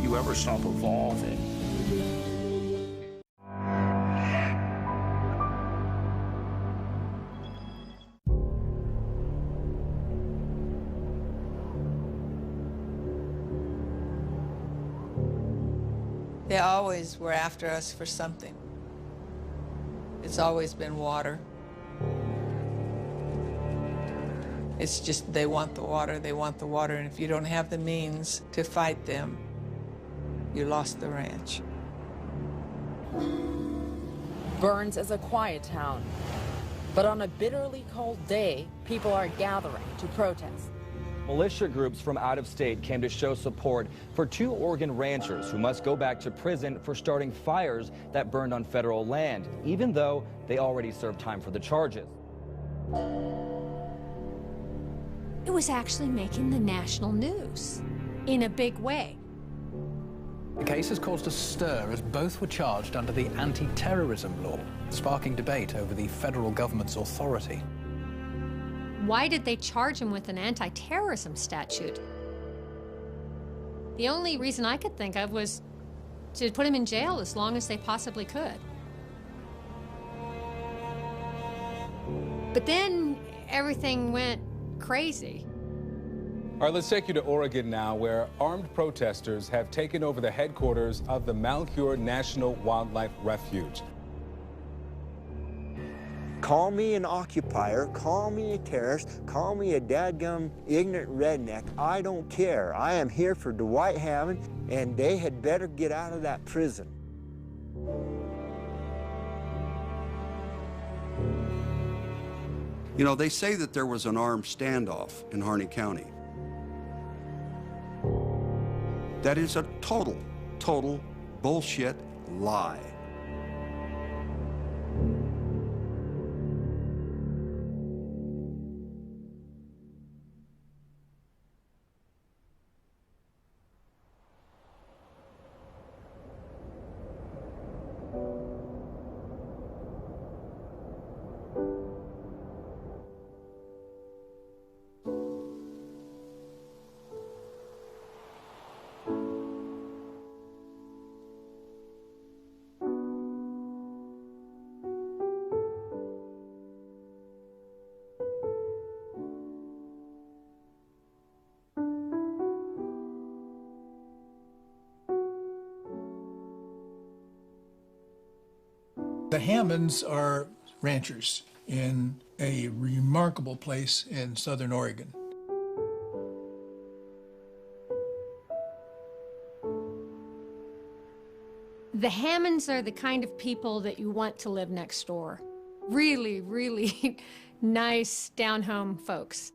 you ever stop evolving. They always were after us for something. It's always been water. It's just they want the water, and if you don't have the means to fight them, you lost the ranch. Burns is a quiet town, but on a bitterly cold day, people are gathering to protest. Militia groups from out of state came to show support for 2 Oregon ranchers who must go back to prison for starting fires that burned on federal land, even though they already served time for the charges. It was actually making the national news in a big way. The case has caused a stir as both were charged under the anti-terrorism law, sparking debate over the federal government's authority. Why did they charge him with an anti-terrorism statute? The only reason I could think of was to put him in jail as long as they possibly could. But then everything went crazy. All right, let's take you to Oregon now, where armed protesters have taken over the headquarters of the Malhuer National Wildlife Refuge. Call me an occupier, call me a terrorist, call me a dadgum ignorant redneck. I don't care. I am here for Dwight Hammond, and they had better get out of that prison. You know, they say that there was an armed standoff in Harney County. That is a total bullshit lie. The Hammonds are ranchers in a remarkable place in southern Oregon. The Hammonds are the kind of people that you want to live next door. Really, really nice, down-home folks.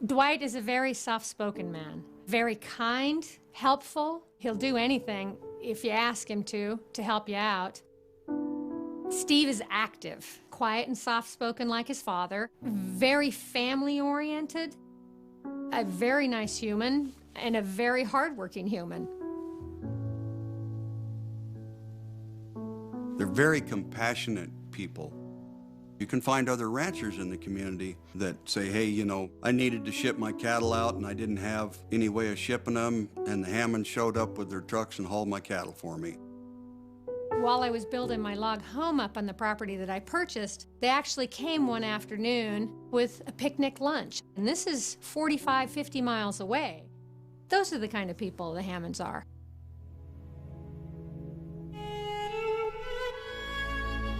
Dwight is a very soft-spoken man, very kind, helpful. He'll do anything if you ask him to help you out. Steve is active, quiet and soft-spoken like his father, very family-oriented, a very nice human, and a very hard-working human. They're very compassionate people. You can find other ranchers in the community that say, hey, you know, I needed to ship my cattle out and I didn't have any way of shipping them, and the Hammonds showed up with their trucks and hauled my cattle for me. While I was building my log home up on the property that I purchased, they actually came one afternoon with a picnic lunch. And this is 45, 50 miles away. Those are the kind of people the Hammonds are.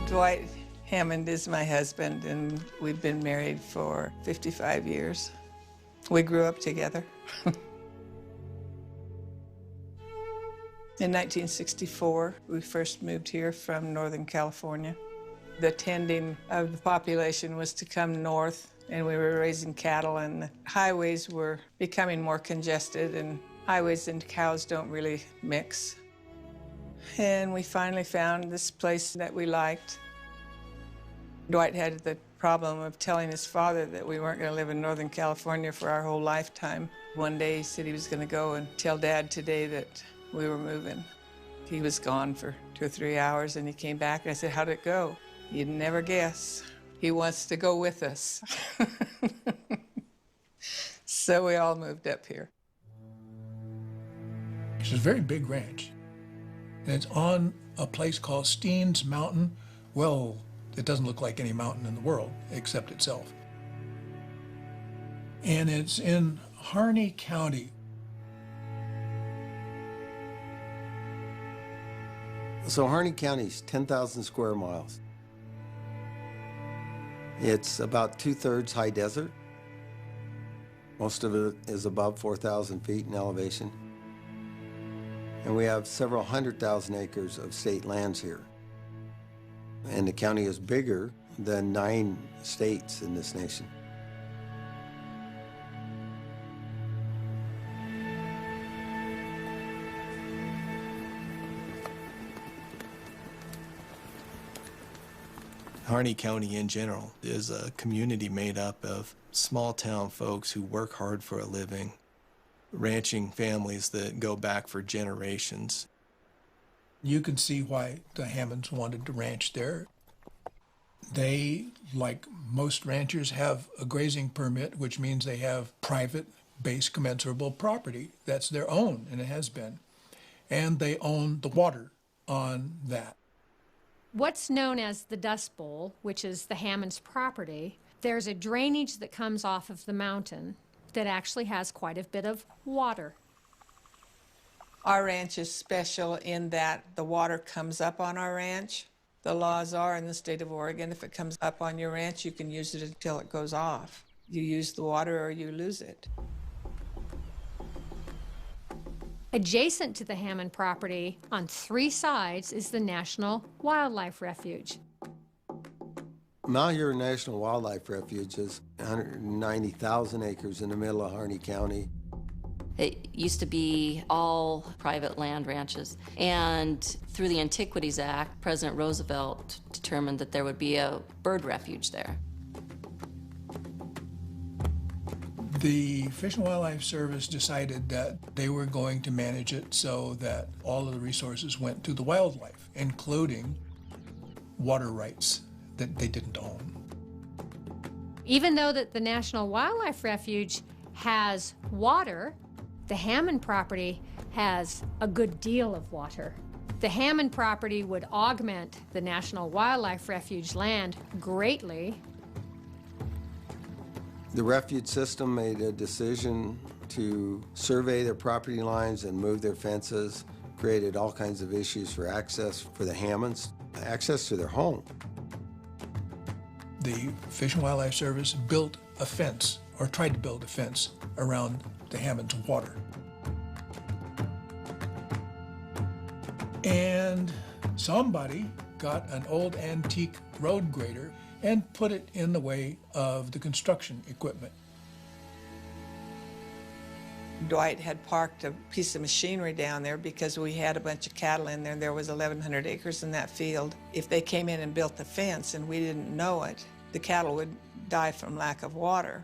Dwight Hammond is my husband, and we've been married for 55 years. We grew up together. In 1964, we first moved here from Northern California. The tending of the population was to come north, and we were raising cattle, and the highways were becoming more congested, and highways and cows don't really mix. And we finally found this place that we liked. Dwight had the problem of telling his father that we weren't going to live in Northern California for our whole lifetime. One day he said he was going to go and tell Dad today that we were moving. He was gone for 2 or 3 hours, and he came back, and I said, how'd it go? You'd never guess. He wants to go with us. So we all moved up here. It's a very big ranch. And it's on a place called Steen's Mountain. Well, it doesn't look like any mountain in the world except itself. And it's in Harney County. So Harney County is 10,000 square miles. It's about 2/3 high desert. Most of it is above 4,000 feet in elevation. And we have several 100,000 acres of state lands here. And the county is bigger than 9 states in this nation. Harney County in general is a community made up of small town folks who work hard for a living, ranching families that go back for generations. You can see why the Hammonds wanted to ranch there. They, like most ranchers, have a grazing permit, which means they have private base commensurable property. That's their own, and it has been. And they own the water on that. What's known as the Dust Bowl, which is the Hammonds' property, there's a drainage that comes off of the mountain that actually has quite a bit of water. Our ranch is special in that the water comes up on our ranch. The laws are in the state of Oregon, if it comes up on your ranch, you can use it until it goes off. You use the water or you lose it. Adjacent to the Hammond property, on 3 sides, is the National Wildlife Refuge. Malhuer National Wildlife Refuge is 190,000 acres in the middle of Harney County. It used to be all private land ranches. And through the Antiquities Act, President Roosevelt determined that there would be a bird refuge there. The Fish and Wildlife Service decided that they were going to manage it so that all of the resources went to the wildlife, including water rights that they didn't own. Even though that the National Wildlife Refuge has water, the Hammond property has a good deal of water. The Hammond property would augment the National Wildlife Refuge land greatly. The refuge system made a decision to survey their property lines and move their fences, created all kinds of issues for access for the Hammonds, access to their home. The Fish and Wildlife Service built a fence, or tried to build a fence, around the Hammond's water. And somebody got an old antique road grader and put it in the way of the construction equipment. Dwight had parked a piece of machinery down there because we had a bunch of cattle in there. There was 1,100 acres in that field. If they came in and built the fence and we didn't know it, the cattle would die from lack of water.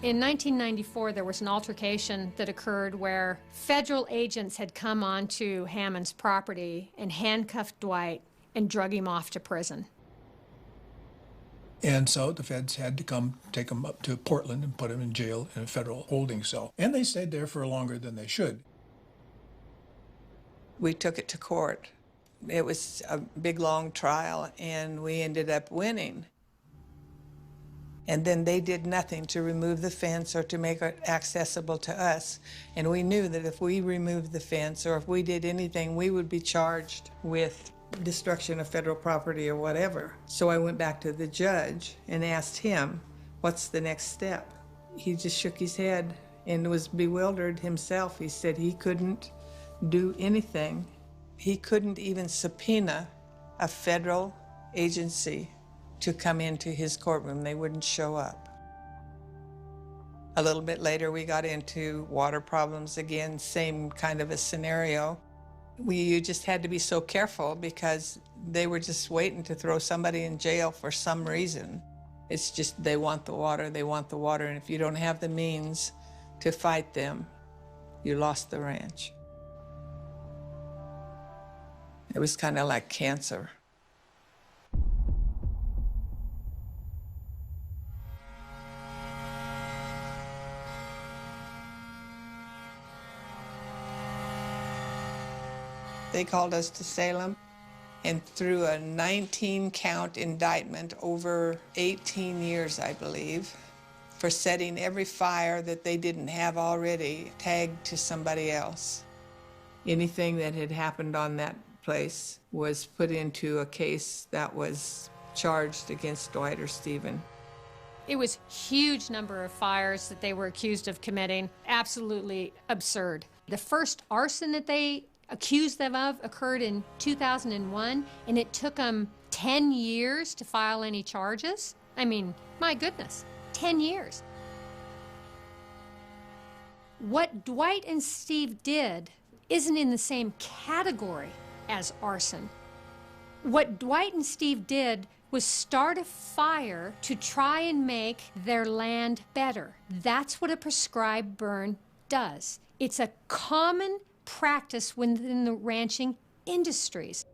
In 1994, there was an altercation that occurred where federal agents had come onto Hammond's property and handcuffed Dwight and drug him off to prison. And so the feds had to come take him up to Portland and put him in jail in a federal holding cell. And they stayed there for longer than they should. We took it to court. It was a big, long trial, and we ended up winning. And then they did nothing to remove the fence or to make it accessible to us. And we knew that if we removed the fence or if we did anything, we would be charged with destruction of federal property or whatever. So I went back to the judge and asked him, what's the next step? He just shook his head and was bewildered himself. He said he couldn't do anything. He couldn't even subpoena a federal agency to come into his courtroom. They wouldn't show up. A little bit later, we got into water problems again, same kind of a scenario. You just had to be so careful because they were just waiting to throw somebody in jail for some reason. It's just they want the water, and if you don't have the means to fight them, you lost the ranch. It was kind of like cancer. They called us to Salem and threw a 19-count indictment over 18 years, I believe, for setting every fire that they didn't have already tagged to somebody else. Anything that had happened on that place was put into a case that was charged against Dwight or Stephen. It was a huge number of fires that they were accused of committing. Absolutely absurd. The first arson that they accused them of occurred in 2001, and it took them 10 years to file any charges. I mean, my goodness, 10 years. What Dwight and Steve did isn't in the same category as arson. What Dwight and Steve did was start a fire to try and make their land better. That's what a prescribed burn does. It's a common practice within the ranching industries.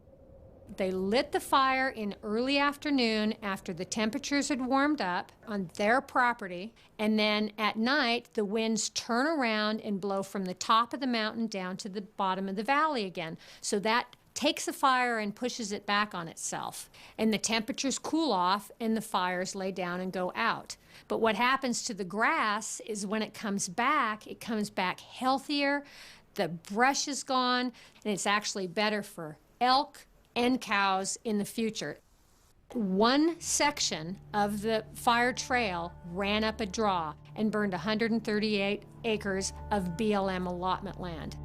They lit the fire in early afternoon after the temperatures had warmed up on their property, and then at night the winds turn around and blow from the top of the mountain down to the bottom of the valley again. So that takes the fire and pushes it back on itself. And the temperatures cool off and the fires lay down and go out. But what happens to the grass is when it comes back healthier, the brush is gone, and it's actually better for elk and cows in the future. One section of the fire trail ran up a draw and burned 138 acres of BLM allotment land.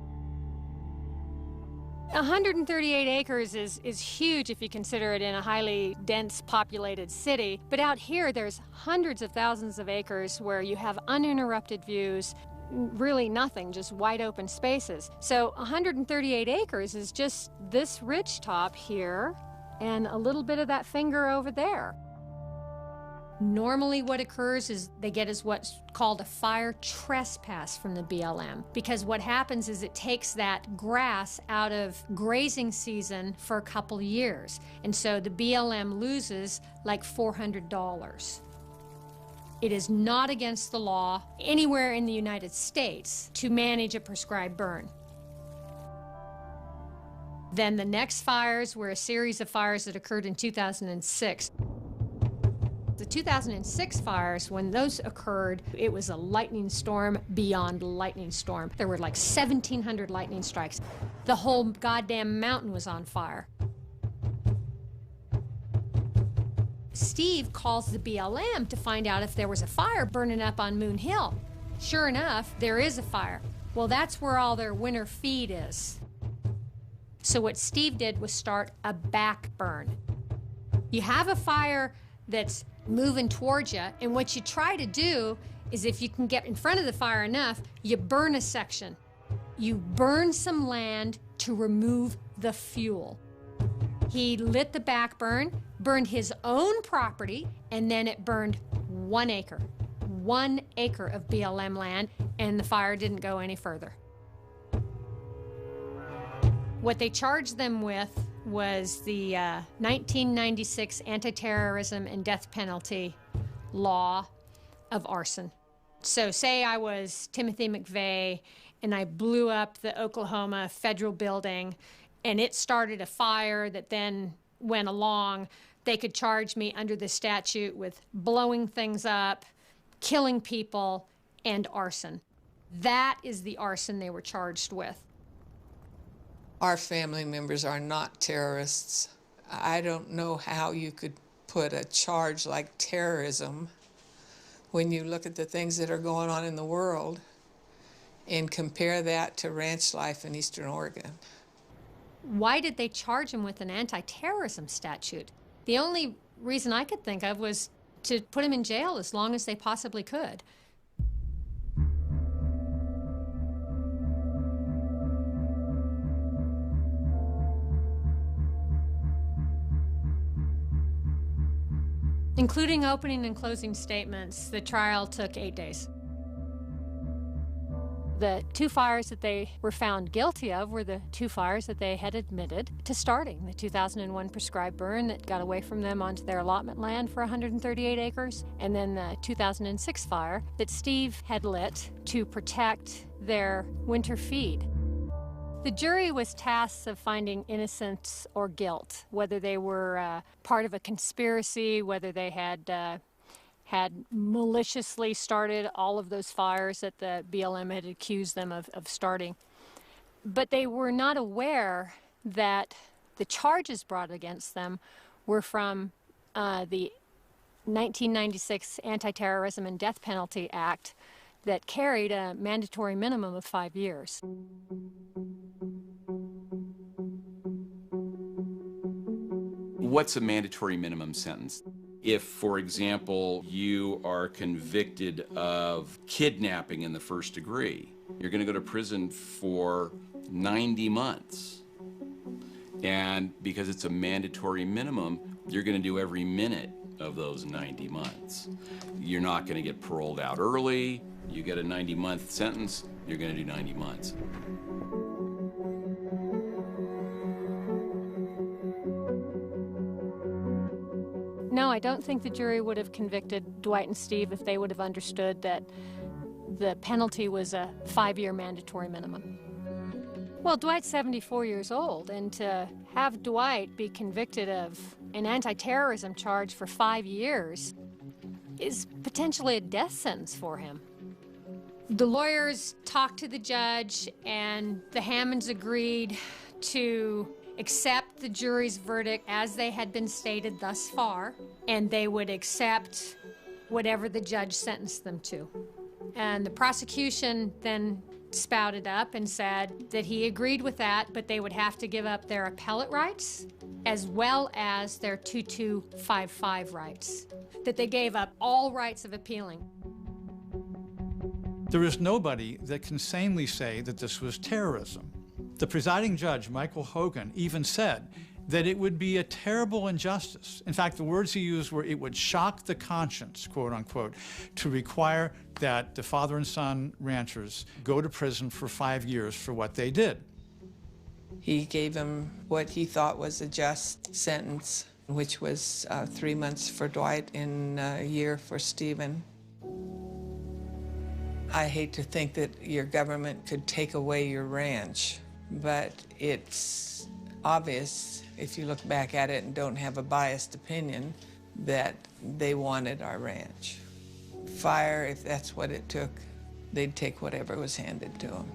138 acres is huge if you consider it in a highly dense populated city, but out here there's hundreds of thousands of acres where you have uninterrupted views, really nothing, just wide open spaces. So 138 acres is just this ridge top here and a little bit of that finger over there. Normally what occurs is they get is what's called a fire trespass from the BLM, because what happens is it takes that grass out of grazing season for a couple of years, and so the BLM loses like $400. It is not against the law anywhere in the United States to manage a prescribed burn. Then the next fires were a series of fires that occurred in 2006. The 2006 fires, when those occurred, it was a lightning storm beyond lightning storm. There were like 1,700 lightning strikes. The whole goddamn mountain was on fire. Steve calls the BLM to find out if there was a fire burning up on Moon Hill. Sure enough, there is a fire. Well, that's where all their winter feed is. So what Steve did was start a back burn. You have a fire that's moving towards you, and what you try to do is, if you can get in front of the fire enough, you burn a section. You burn some land to remove the fuel. He lit the back burn, burned his own property, and then it burned 1 acre. 1 acre of BLM land, and the fire didn't go any further. What they charged them with was the 1996 anti-terrorism and death penalty law of arson. So say I was Timothy McVeigh and I blew up the Oklahoma federal building and it started a fire that then went along, they could charge me under the statute with blowing things up, killing people, and arson. That is the arson they were charged with. Our family members are not terrorists. I don't know how you could put a charge like terrorism when you look at the things that are going on in the world and compare that to ranch life in Eastern Oregon. Why did they charge him with an anti-terrorism statute? The only reason I could think of was to put him in jail as long as they possibly could. Including opening and closing statements, the trial took 8 days. The 2 fires that they were found guilty of were the 2 fires that they had admitted to starting. The 2001 prescribed burn that got away from them onto their allotment land for 138 acres, and then the 2006 fire that Steve had lit to protect their winter feed. The jury was tasked of finding innocence or guilt, whether they were part of a conspiracy, whether they had maliciously started all of those fires that the BLM had accused them of starting. But they were not aware that the charges brought against them were from the 1996 Anti-Terrorism and Death Penalty Act that carried a mandatory minimum of 5 years. What's a mandatory minimum sentence? If, for example, you are convicted of kidnapping in the first degree, you're going to go to prison for 90 months. And because it's a mandatory minimum, you're going to do every minute of those 90 months. You're not going to get paroled out early. You get a 90-month sentence, you're going to do 90 months. No, I don't think the jury would have convicted Dwight and Steve if they would have understood that the penalty was a 5-year mandatory minimum. Well, Dwight's 74 years old, and to have Dwight be convicted of an anti-terrorism charge for 5 years is potentially a death sentence for him. The lawyers talked to the judge, and the Hammonds agreed to accept the jury's verdict as they had been stated thus far, and they would accept whatever the judge sentenced them to. And the prosecution then spouted up and said that he agreed with that, but they would have to give up their appellate rights as well as their 2255 rights, that they gave up all rights of appealing. There is nobody that can sanely say that this was terrorism. The presiding judge, Michael Hogan, even said that it would be a terrible injustice. In fact, the words he used were, it would shock the conscience, quote unquote, to require that the father and son ranchers go to prison for 5 years for what they did. He gave him what he thought was a just sentence, which was 3 months for Dwight and a year for Stephen. I hate to think that your government could take away your ranch, but it's obvious, if you look back at it and don't have a biased opinion, that they wanted our ranch. Fire, if that's what it took, they'd take whatever was handed to them.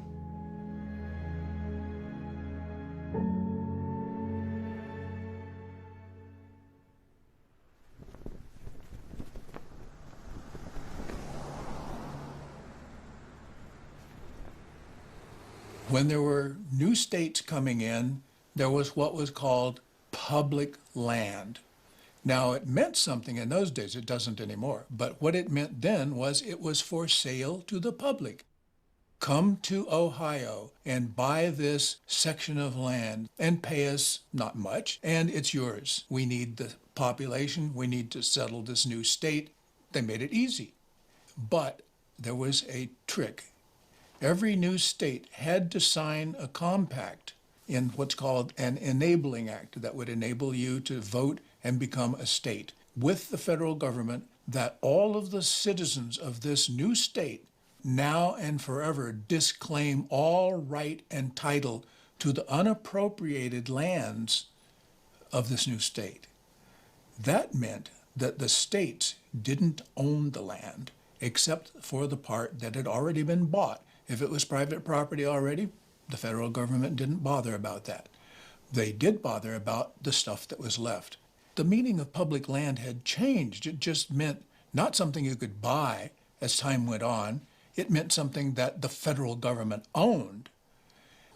When there were new states coming in, there was what was called public land. Now, it meant something in those days. It doesn't anymore. But what it meant then was it was for sale to the public. Come to Ohio and buy this section of land and pay us not much, and it's yours. We need the population. We need to settle this new state. They made it easy. But there was a trick. Every new state had to sign a compact in what's called an enabling act that would enable you to vote and become a state with the federal government, that all of the citizens of this new state now and forever disclaim all right and title to the unappropriated lands of this new state. That meant that the states didn't own the land except for the part that had already been bought. If it was private property already, the federal government didn't bother about that. They did bother about the stuff that was left. The meaning of public land had changed. It just meant not something you could buy as time went on. It meant something that the federal government owned.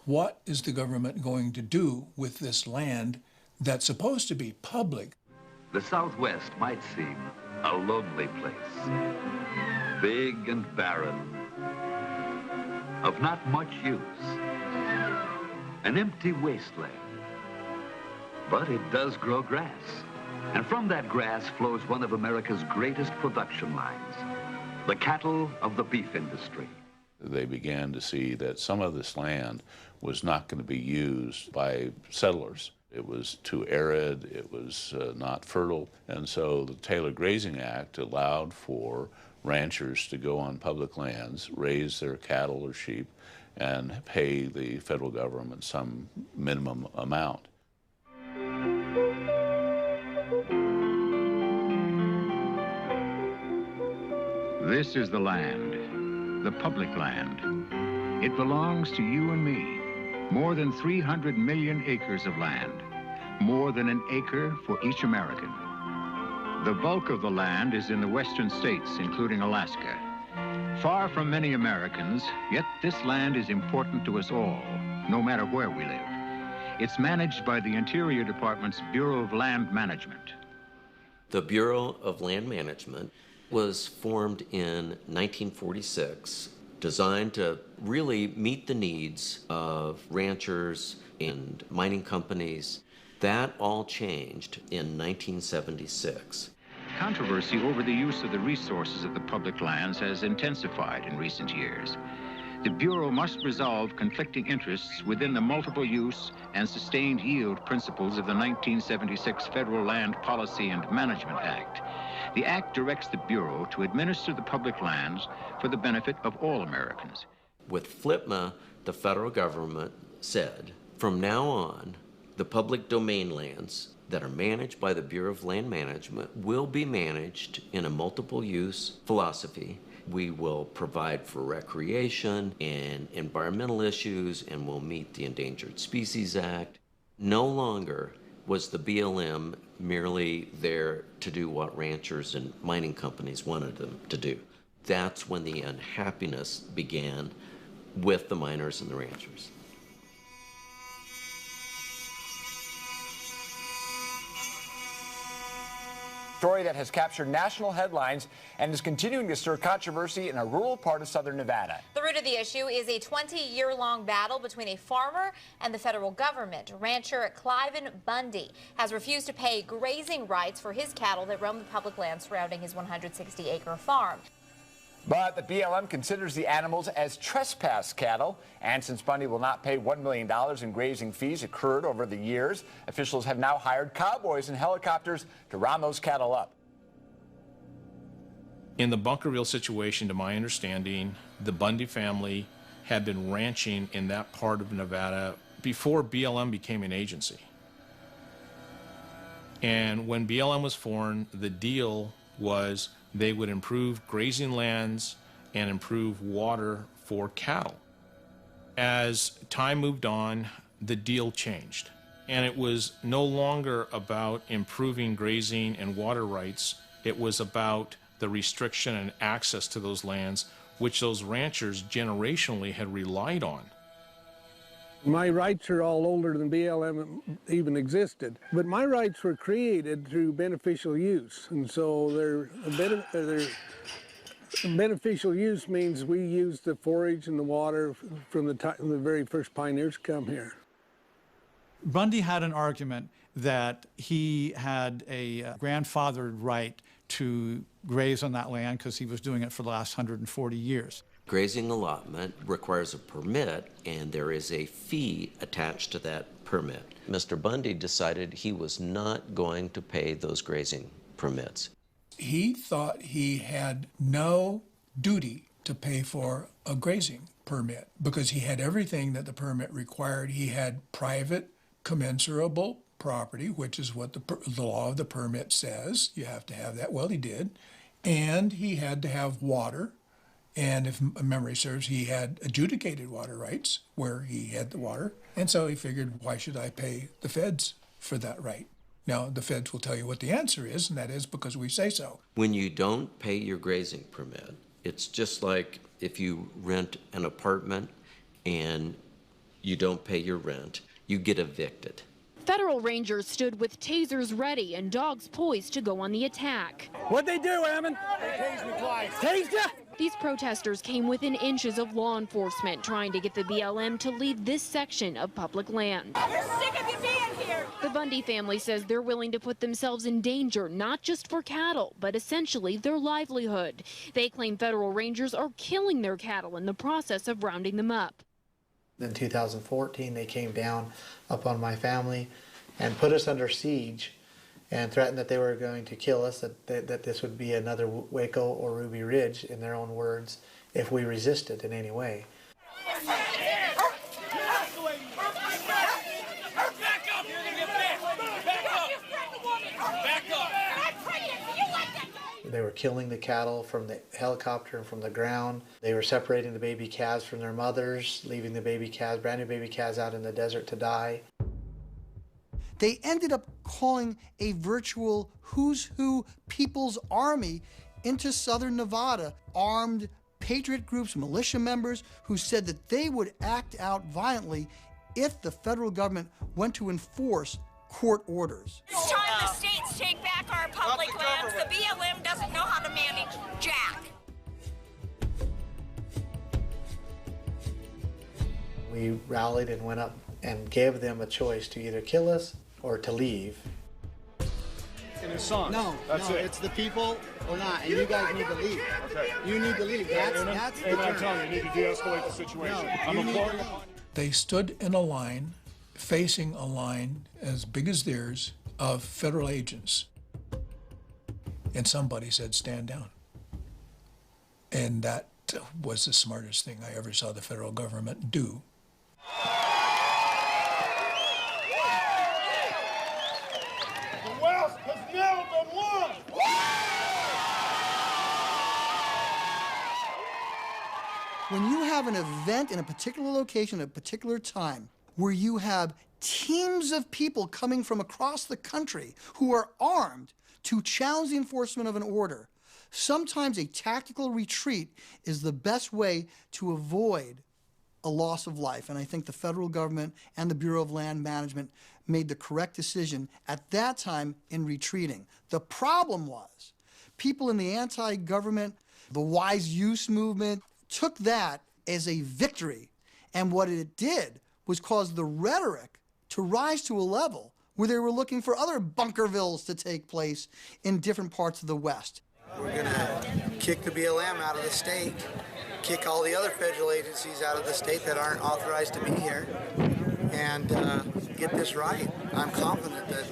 What is the government going to do with this land that's supposed to be public? The Southwest might seem a lonely place, big and barren, of not much use, an empty wasteland. But it does grow grass, and from that grass flows one of America's greatest production lines, the cattle of the beef industry. They began to see that some of this land was not going to be used by settlers. It was too arid, it was not fertile, and so the Taylor Grazing Act allowed for ranchers to go on public lands, raise their cattle or sheep, and pay the federal government some minimum amount. This is the land, the public land. It belongs to you and me. More than 300 million acres of land. More than an acre for each American. The bulk of the land is in the western states, including Alaska. Far from many Americans, yet this land is important to us all, no matter where we live. It's managed by the Interior Department's Bureau of Land Management. The Bureau of Land Management was formed in 1946, designed to really meet the needs of ranchers and mining companies. That all changed in 1976. Controversy over the use of the resources of the public lands has intensified in recent years. The Bureau must resolve conflicting interests within the multiple use and sustained yield principles of the 1976 Federal Land Policy and Management Act. The Act directs the Bureau to administer the public lands for the benefit of all Americans. With FLPMA, the federal government said, from now on, the public domain lands that are managed by the Bureau of Land Management will be managed in a multiple use philosophy. We will provide for recreation and environmental issues, and will meet the Endangered Species Act. No longer was the BLM merely there to do what ranchers and mining companies wanted them to do. That's when the unhappiness began with the miners and the ranchers. Story that has captured national headlines and is continuing to stir controversy in a rural part of southern Nevada. The root of the issue is a 20-year-long battle between a farmer and the federal government. Rancher Cliven Bundy has refused to pay grazing rights for his cattle that roam the public land surrounding his 160-acre farm. But the BLM considers the animals as trespass cattle, and since Bundy will not pay $1 million in grazing fees accrued over the years, officials have now hired cowboys and helicopters to round those cattle up. In the Bunkerville situation, to my understanding, the Bundy family had been ranching in that part of Nevada before BLM became an agency. And when BLM was formed, the deal was they would improve grazing lands and improve water for cattle. As time moved on, the deal changed. And it was no longer about improving grazing and water rights. It was about the restriction and access to those lands, which those ranchers generationally had relied on. My rights are all older than BLM even existed, but my rights were created through beneficial use, and so beneficial use means we use the forage and the water from the very first pioneers come here. Bundy had an argument that he had a grandfathered right to graze on that land because he was doing it for the last 140 years. Grazing allotment requires a permit, and there is a fee attached to that permit. Mr. Bundy decided he was not going to pay those grazing permits. He thought he had no duty to pay for a grazing permit because he had everything that the permit required. He had private commensurable property, which is what the law of the permit says. You have to have that. Well, he did. And he had to have water. And if memory serves, he had adjudicated water rights where he had the water. And so he figured, why should I pay the feds for that right? Now, the feds will tell you what the answer is, and that is because we say so. When you don't pay your grazing permit, it's just like if you rent an apartment and you don't pay your rent, you get evicted. Federal rangers stood with tasers ready and dogs poised to go on the attack. What'd they do, Ammon? They tased me twice. Tased ya? These protesters came within inches of law enforcement trying to get the BLM to leave this section of public land. We're sick of you being here. The Bundy family says they're willing to put themselves in danger, not just for cattle, but essentially their livelihood. They claim federal rangers are killing their cattle in the process of rounding them up. In 2014, they came down upon my family and put us under siege and threatened that they were going to kill us, that this would be another Waco or Ruby Ridge, in their own words, if we resisted in any way. They were killing the cattle from the helicopter and from the ground. They were separating the baby calves from their mothers, leaving the baby calves, brand new baby calves out in the desert to die. They ended up calling a virtual who's who people's army into southern Nevada, armed patriot groups, militia members, who said that they would act out violently if the federal government went to enforce court orders. It's time the states take back our public lands. The BLM doesn't know how to manage jack. We rallied and went up and gave them a choice to either kill us or to leave. In his song. No, it's the people or not, and you guys need to leave. Okay. You need to leave. That's the I'm term. telling you, you need to de-escalate the situation. No, I'm imploring you. They stood in a line, facing a line as big as theirs of federal agents. And somebody said, stand down. And that was the smartest thing I ever saw the federal government do. The West has now been won! When you have an event in a particular location at a particular time where you have teams of people coming from across the country who are armed to challenge the enforcement of an order, sometimes a tactical retreat is the best way to avoid a loss of life. And I think the federal government and the Bureau of Land Management made the correct decision at that time in retreating. The problem was people in the anti-government, the wise use movement, took that as a victory. And what it did was cause the rhetoric to rise to a level where they were looking for other Bunkervilles to take place in different parts of the West. We're going to kick the BLM out of the state, kick all the other federal agencies out of the state that aren't authorized to be here, and get this right. I'm confident that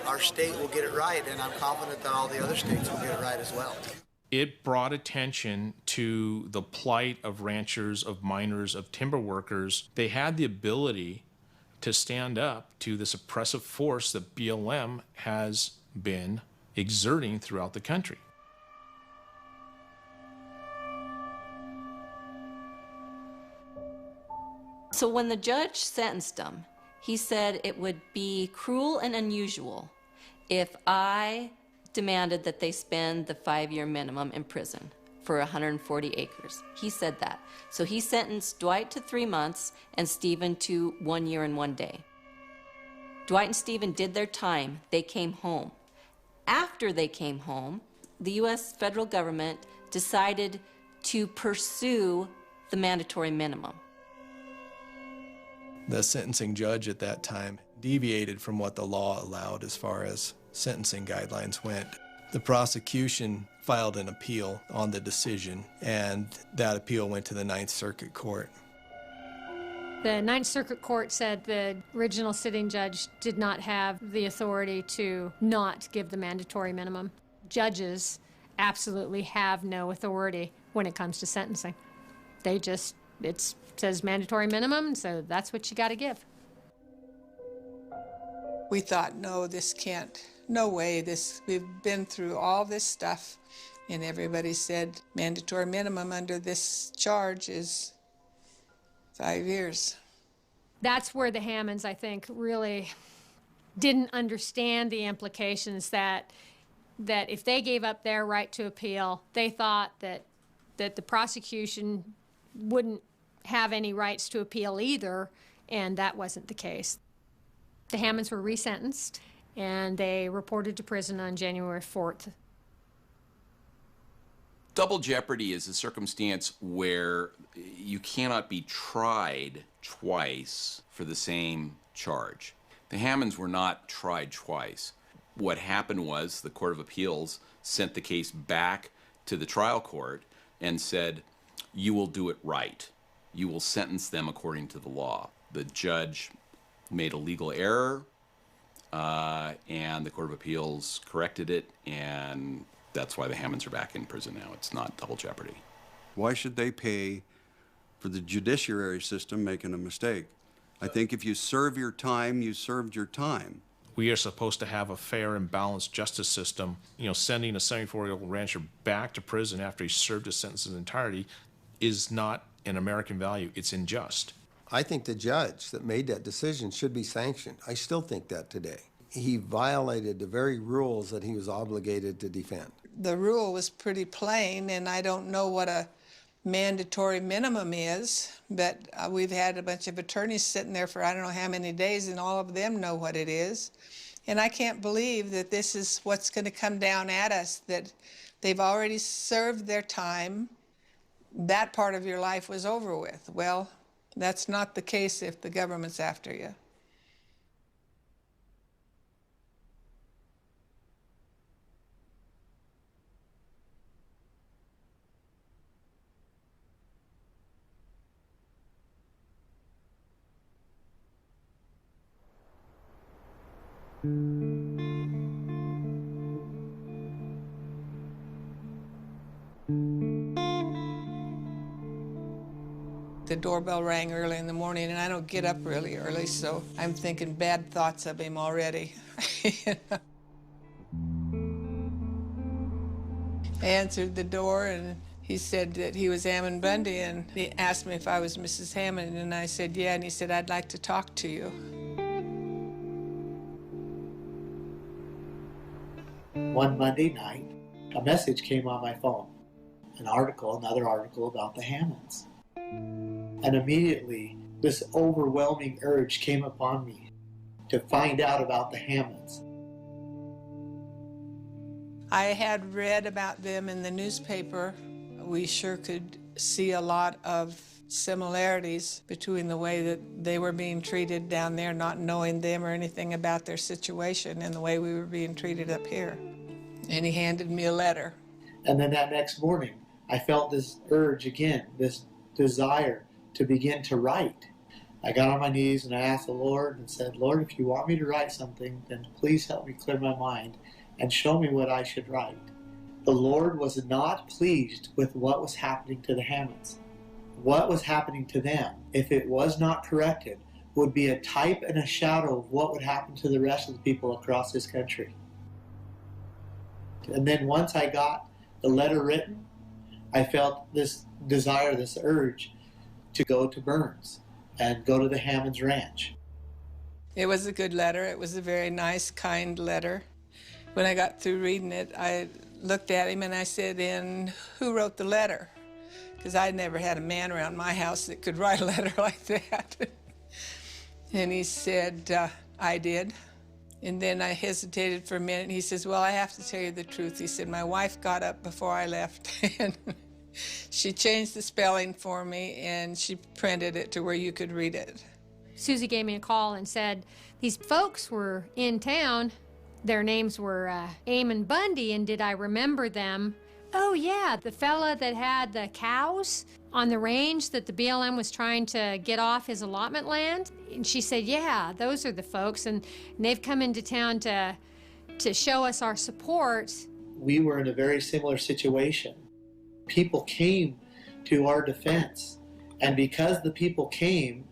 our state will get it right, and I'm confident that all the other states will get it right as well. It brought attention to the plight of ranchers, of miners, of timber workers. They had the ability to stand up to this oppressive force that BLM has been exerting throughout the country. So when the judge sentenced them, he said it would be cruel and unusual if I demanded that they spend the 5-year minimum in prison for 140 acres. He said that. So he sentenced Dwight to 3 months and Stephen to 1 year and 1 day. Dwight and Stephen did their time. They came home. After they came home, the U.S. federal government decided to pursue the mandatory minimum. The sentencing judge at that time deviated from what the law allowed as far as sentencing guidelines went. The prosecution filed an appeal on the decision, and that appeal went to the Ninth Circuit Court. The Ninth Circuit Court said the original sitting judge did not have the authority to not give the mandatory minimum. Judges absolutely have no authority when it comes to sentencing. They just, it says mandatory minimum, so that's what you got to give. We thought, no, this can't, no way, we've been through all this stuff, and everybody said mandatory minimum under this charge is 5 years. That's where the Hammonds, I think, really didn't understand the implications that if they gave up their right to appeal, they thought that the prosecution wouldn't have any rights to appeal either, and that wasn't the case. The Hammonds were resentenced, and they reported to prison on January 4th. Double jeopardy is a circumstance where you cannot be tried twice for the same charge. The Hammonds were not tried twice. What happened was the Court of Appeals sent the case back to the trial court and said, you will do it right. You will sentence them according to the law. The judge made a legal error, and the Court of Appeals corrected it, and that's why the Hammonds are back in prison now. It's not double jeopardy. Why should they pay for the judiciary system making a mistake? I think if you serve your time, you served your time. we are supposed to have a fair and balanced justice system. You know, sending a 74-year-old rancher back to prison after he served his sentence in entirety is not an American value. It's unjust. I think the judge that made that decision should be sanctioned. I still think that today. He violated the very rules that he was obligated to defend. The rule was pretty plain, and I don't know what a mandatory minimum is, but we've had a bunch of attorneys sitting there for I don't know how many days, and all of them know what it is. And I can't believe that this is what's going to come down at us, that they've already served their time. That part of your life was over with. Well, that's not the case if the government's after you. The doorbell rang early in the morning, and I don't get up really early, so I'm thinking bad thoughts of him already. I answered the door, and he said that he was Ammon Bundy, and he asked me if I was Mrs. Hammond, and I said, yeah, and he said, I'd like to talk to you. One Monday night, a message came on my phone, another article about the Hammonds. And immediately, this overwhelming urge came upon me to find out about the Hammonds. I had read about them in the newspaper. We sure could see a lot of similarities between the way that they were being treated down there, not knowing them or anything about their situation, and the way we were being treated up here. And he handed me a letter. And then that next morning, I felt this urge again, this desire to begin to write. I got on my knees and I asked the Lord and said, Lord, if you want me to write something, then please help me clear my mind and show me what I should write. The Lord was not pleased with what was happening to the Hammonds. What was happening to them, if it was not corrected, would be a type and a shadow of what would happen to the rest of the people across this country. And then once I got the letter written, I felt this desire, this urge to go to Burns and go to the Hammond Ranch. It was a good letter. It was a very nice, kind letter. When I got through reading it, I looked at him and I said, and who wrote the letter? Because I'd never had a man around my house that could write a letter like that. And he said, I did. And then I hesitated for a minute, and he says, well, I have to tell you the truth. He said, my wife got up before I left, and she changed the spelling for me, and she printed it to where you could read it. Susie gave me a call and said, these folks were in town. Their names were Ammon Bundy, and did I remember them? Oh, yeah, the fella that had the cows on the range that the BLM was trying to get off his allotment land. And she said, yeah, those are the folks, and they've come into town to show us our support. We were in a very similar situation. People came to our defense, and because the people came,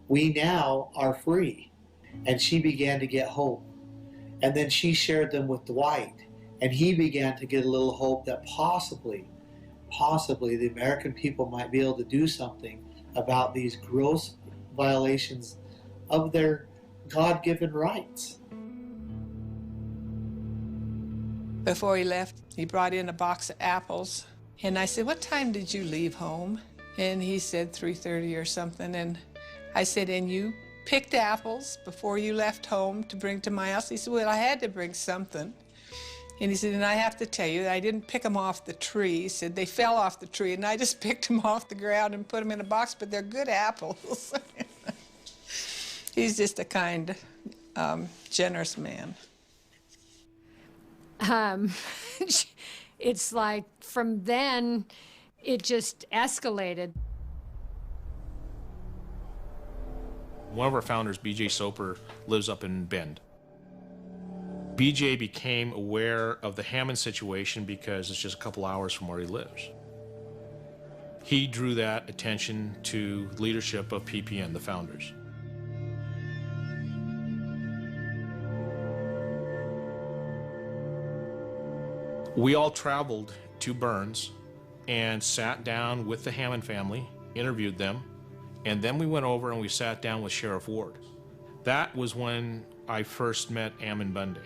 we now are free. And she began to get hope. And then she shared them with Dwight, and he began to get a little hope that possibly the American people might be able to do something about these gross violations of their God-given rights. Before he left, he brought in a box of apples, and I said, what time did you leave home? And he said 3:30 or something, and I said, and you picked apples before you left home to bring to my house? He said, well, I had to bring something. And he said, and I have to tell you that I didn't pick them off the tree. He said, they fell off the tree, and I just picked them off the ground and put them in a box, but they're good apples. He's just a kind, generous man. It's like from then, it just escalated. One of our founders, B.J. Soper, lives up in Bend. B.J. became aware of the Hammond situation because it's just a couple hours from where he lives. He drew that attention to leadership of PPN, the founders. We all traveled to Burns and sat down with the Hammond family, interviewed them, and then we went over and we sat down with Sheriff Ward. That was when I first met Ammon Bundy.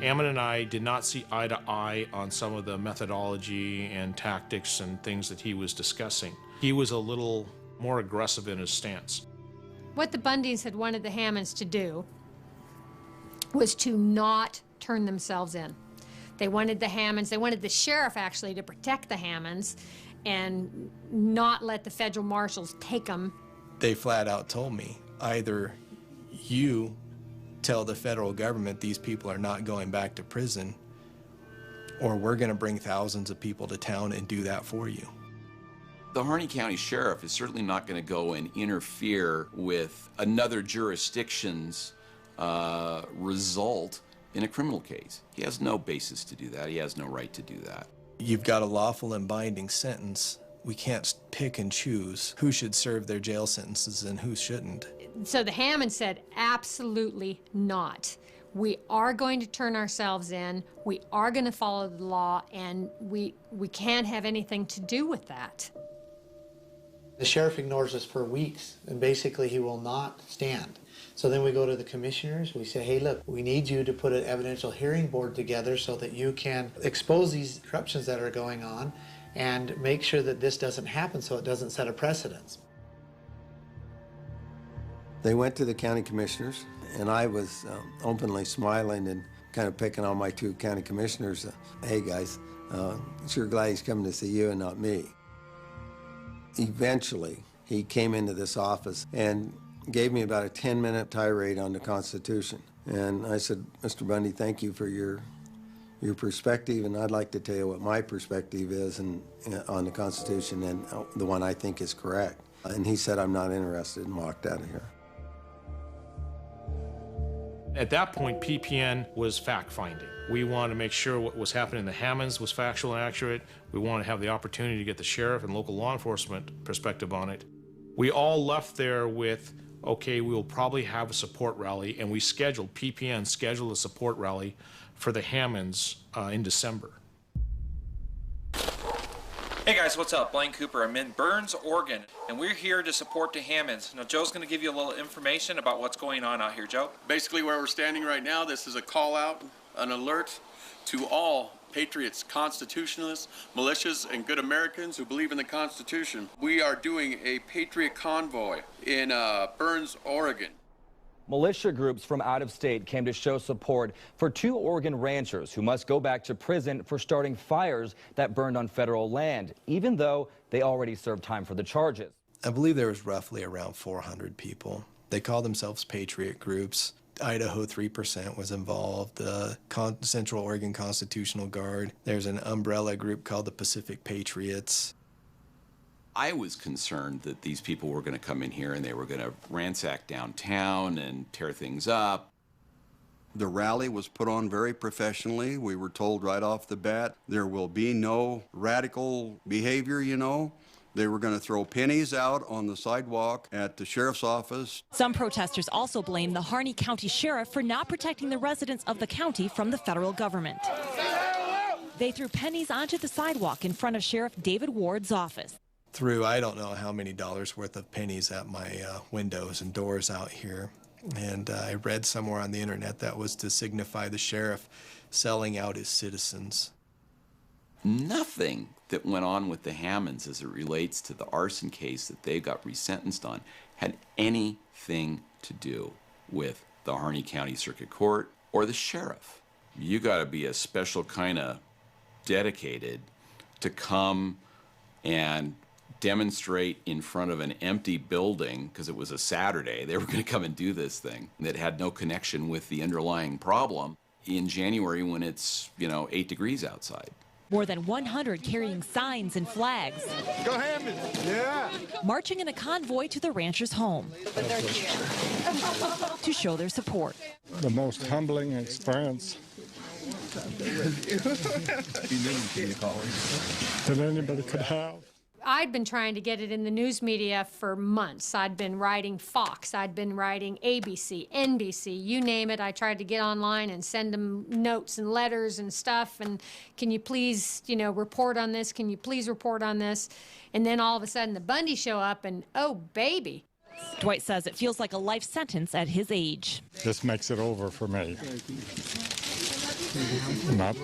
Ammon and I did not see eye to eye on some of the methodology and tactics and things that he was discussing. He was a little more aggressive in his stance. What the Bundys had wanted the Hammonds to do was to not turn themselves in. They wanted the Hammonds, they wanted the sheriff actually to protect the Hammonds and not let the federal marshals take them. They flat out told me, either you tell the federal government these people are not going back to prison, or we're going to bring thousands of people to town and do that for you. The Harney County Sheriff is certainly not going to go and interfere with another jurisdiction's result in a criminal case. He has no basis to do that. He has no right to do that. You've got a lawful and binding sentence. We can't pick and choose who should serve their jail sentences and who shouldn't. So the Hammonds said, absolutely not. We are going to turn ourselves in, we are going to follow the law, and we can't have anything to do with that. The sheriff ignores us for weeks, and basically he will not stand. So then we go to the commissioners, we say, hey, look, we need you to put an evidential hearing board together so that you can expose these corruptions that are going on and make sure that this doesn't happen so it doesn't set a precedence. They went to the county commissioners, and I was openly smiling and kind of picking on my two county commissioners. Hey, guys, sure glad he's coming to see you and not me. Eventually, he came into this office and gave me about a 10-minute tirade on the Constitution. And I said, Mr. Bundy, thank you for your perspective, and I'd like to tell you what my perspective is on the Constitution and the one I think is correct. And he said, I'm not interested, and walked out of here. At that point, PPN was fact-finding. We wanted to make sure what was happening in the Hammonds was factual and accurate. We wanted to have the opportunity to get the sheriff and local law enforcement perspective on it. We all left there with, okay, we will probably have a support rally, and we scheduled, PPN scheduled a support rally for the Hammonds in December. Hey guys, what's up? Blaine Cooper. I'm in Burns, Oregon, and we're here to support the Hammonds. Now, Joe's going to give you a little information about what's going on out here. Joe? Basically, where we're standing right now, this is a call out, an alert to all patriots, constitutionalists, militias, and good Americans who believe in the Constitution. We are doing a patriot convoy in Burns, Oregon. Militia groups from out of state came to show support for two Oregon ranchers who must go back to prison for starting fires that burned on federal land, even though they already served time for the charges. I believe there was roughly around 400 people. They call themselves patriot groups. Idaho 3% was involved, the Central Oregon Constitutional Guard. There's an umbrella group called the Pacific Patriots. I was concerned that these people were going to come in here and they were going to ransack downtown and tear things up. The rally was put on very professionally. We were told right off the bat there will be no radical behavior, you know. They were going to throw pennies out on the sidewalk at the sheriff's office. Some protesters also blame the Harney County Sheriff for not protecting the residents of the county from the federal government. They threw pennies onto the sidewalk in front of Sheriff David Ward's office. Threw I don't know how many dollars worth of pennies at my windows and doors out here. And I read somewhere on the internet that was to signify the sheriff selling out his citizens. Nothing that went on with the Hammonds as it relates to the arson case that they got resentenced on had anything to do with the Harney County Circuit Court or the sheriff. You got to be a special kind of dedicated to come and demonstrate in front of an empty building, because it was a Saturday, they were going to come and do this thing that had no connection with the underlying problem in January when it's, 8 degrees outside. More than 100 carrying signs and flags. Go Hammonds! Yeah! Marching in a convoy to the rancher's home. But they're here. To show their support. The most humbling experience that anybody could have. I'd been trying to get it in the news media for months. I'd been writing Fox, I'd been writing ABC, NBC, you name it. I tried to get online and send them notes and letters and stuff, and can you please, you know, report on this? Can you please report on this? And then all of a sudden the Bundys show up and, oh, baby. Dwight says it feels like a life sentence at his age. This makes it over for me. Not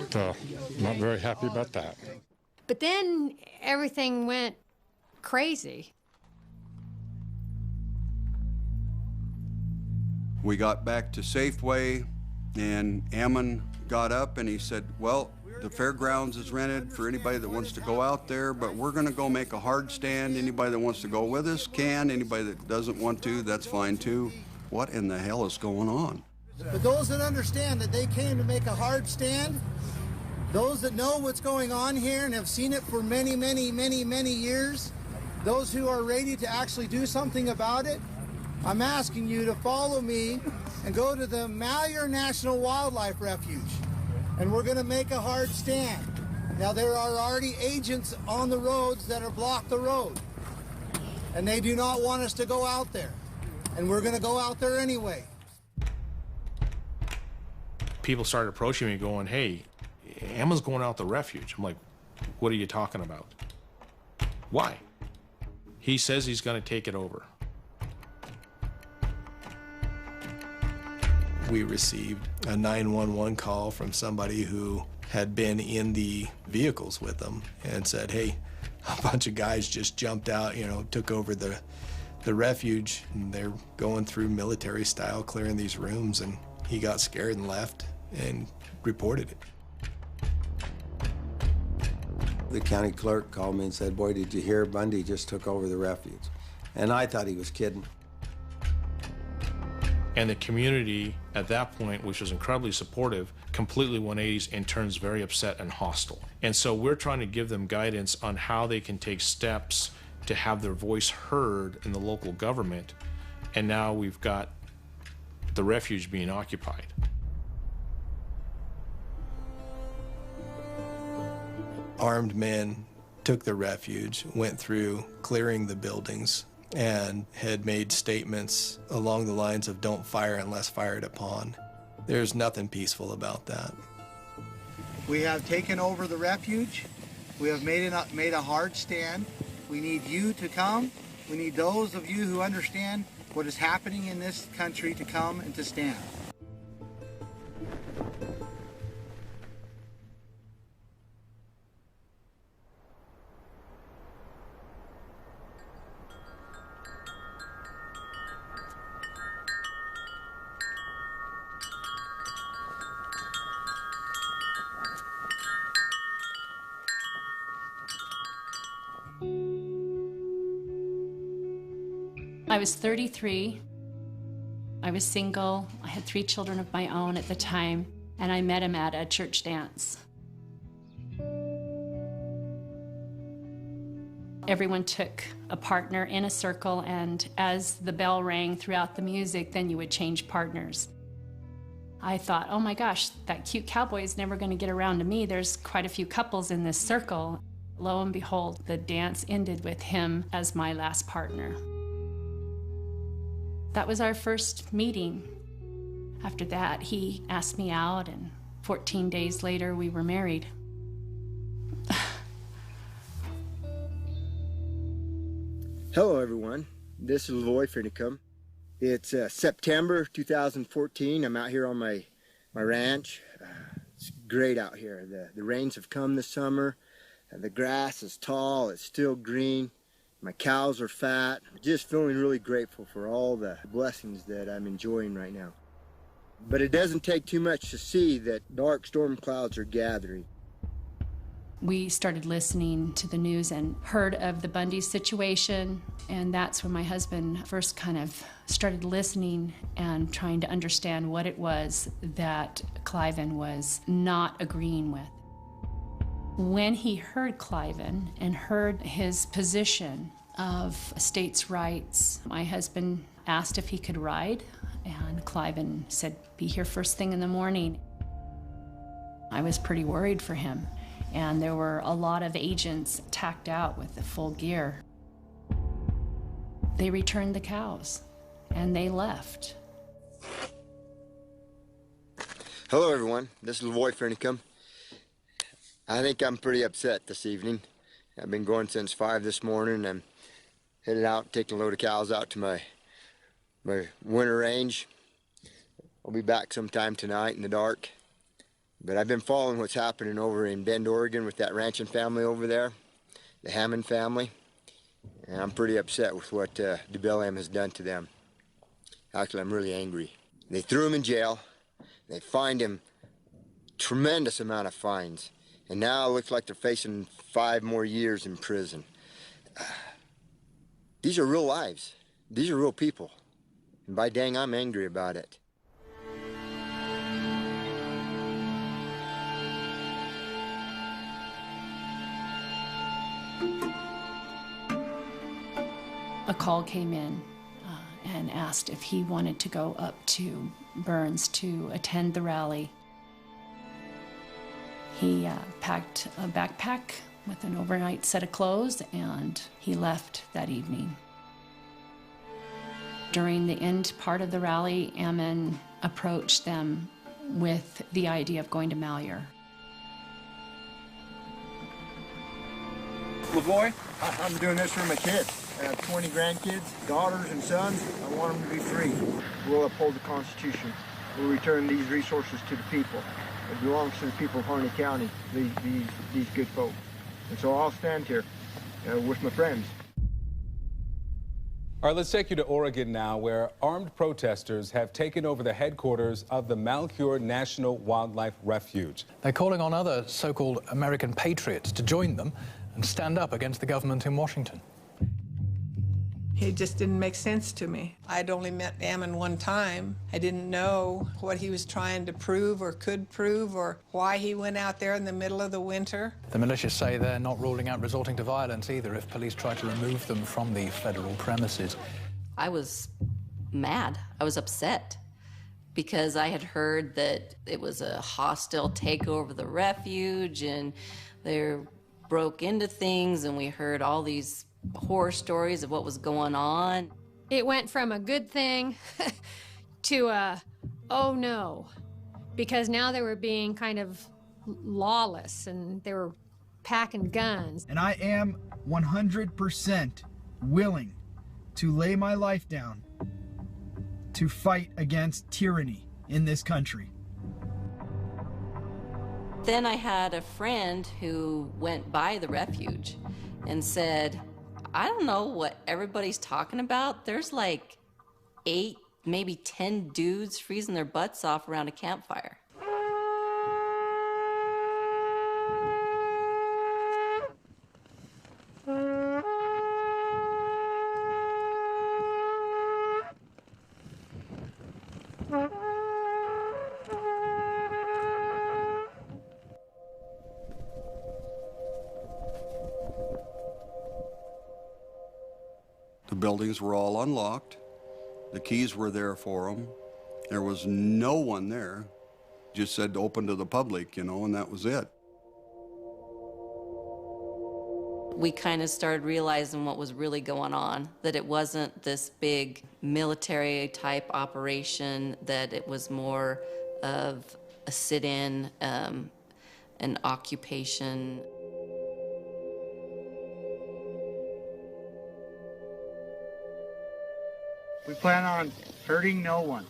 very happy about that. But then everything went crazy. We got back to Safeway, and Ammon got up and he said, well, the fairgrounds is rented for anybody that wants to go out there, but we're going to go make a hard stand. Anybody that wants to go with us can. Anybody that doesn't want to, that's fine too. What in the hell is going on? But those that understand that they came to make a hard stand, those that know what's going on here and have seen it for many, many, many, many years, those who are ready to actually do something about it, I'm asking you to follow me and go to the Malhuer National Wildlife Refuge. And we're going to make a hard stand. Now, there are already agents on the roads that have blocked the road. And they do not want us to go out there. And we're going to go out there anyway. People started approaching me going, hey, Ammon's going out the refuge. I'm like, what are you talking about? Why? He says he's going to take it over. We received a 911 call from somebody who had been in the vehicles with them and said, hey, a bunch of guys just jumped out, you know, took over the refuge, and they're going through military style, clearing these rooms, and he got scared and left and reported it. The county clerk called me and said, boy, did you hear Bundy just took over the refuge? And I thought he was kidding. And the community at that point, which was incredibly supportive, completely 180s and turns very upset and hostile. And so we're trying to give them guidance on how they can take steps to have their voice heard in the local government. And now we've got the refuge being occupied. Armed men took the refuge, went through clearing the buildings, and had made statements along the lines of don't fire unless fired upon. There's nothing peaceful about that. We have taken over the refuge. We have made a hard stand. We need you to come. We need those of you who understand what is happening in this country to come and to stand. I was 33. I was single. I had 3 children of my own at the time, and I met him at a church dance. Everyone took a partner in a circle, and as the bell rang throughout the music, then you would change partners. I thought, oh my gosh, that cute cowboy is never going to get around to me. There's quite a few couples in this circle. Lo and behold, the dance ended with him as my last partner. That was our first meeting. After that, he asked me out, and 14 days later, we were married. Hello, everyone. This is Loy Finicum. It's September 2014. I'm out here on my ranch. It's great out here. The rains have come this summer. The grass is tall. It's still green. My cows are fat. Just feeling really grateful for all the blessings that I'm enjoying right now. But it doesn't take too much to see that dark storm clouds are gathering. We started listening to the news and heard of the Bundy situation, and that's when my husband first kind of started listening and trying to understand what it was that Cliven was not agreeing with. When he heard Cliven and heard his position of states' rights, my husband asked if he could ride, and Cliven said, be here first thing in the morning. I was pretty worried for him, and there were a lot of agents tacked out with the full gear. They returned the cows, and they left. Hello, everyone. This is Malhuer National. I think I'm pretty upset this evening. I've been going since 5 this morning. I'm headed out, taking a load of cows out to my winter range. I'll be back sometime tonight in the dark. But I've been following what's happening over in Bend, Oregon with that ranching family over there, the Hammond family. And I'm pretty upset with what the BLM has done to them. Actually, I'm really angry. They threw him in jail. They fined him tremendous amount of fines. And now it looks like they're facing 5 more years in prison. These are real lives. These are real people. And by dang, I'm angry about it. A call came in and asked if he wanted to go up to Burns to attend the rally. He packed a backpack with an overnight set of clothes, and he left that evening. During the end part of the rally, Ammon approached them with the idea of going to Malhuer. Malhuer, I'm doing this for my kids. I have 20 grandkids, daughters and sons. I want them to be free. We'll uphold the Constitution. We'll return these resources to the people. It belongs to the people of Harney County, these good folks. And so I'll stand here with my friends. All right, let's take you to Oregon now, where armed protesters have taken over the headquarters of the Malhuer National Wildlife Refuge. They're calling on other so-called American patriots to join them and stand up against the government in Washington. It just didn't make sense to me. I'd only met Ammon one time. I didn't know what he was trying to prove or could prove or why he went out there in the middle of the winter. The militias say they're not ruling out resorting to violence either if police try to remove them from the federal premises. I was mad. I was upset because I had heard that it was a hostile takeover of the refuge and they broke into things, and we heard all these horror stories of what was going on. It went from a good thing to a, oh no, because now they were being kind of lawless and they were packing guns. And I am 100% willing to lay my life down to fight against tyranny in this country. Then I had a friend who went by the refuge and said, I don't know what everybody's talking about. There's like 8, maybe 10 dudes freezing their butts off around a campfire. The buildings were all unlocked. The keys were there for them. There was no one there. Just said open to the public, you know, and that was it. We kind of started realizing what was really going on, that it wasn't this big military type operation, that it was more of a sit-in, an occupation. We plan on hurting no one.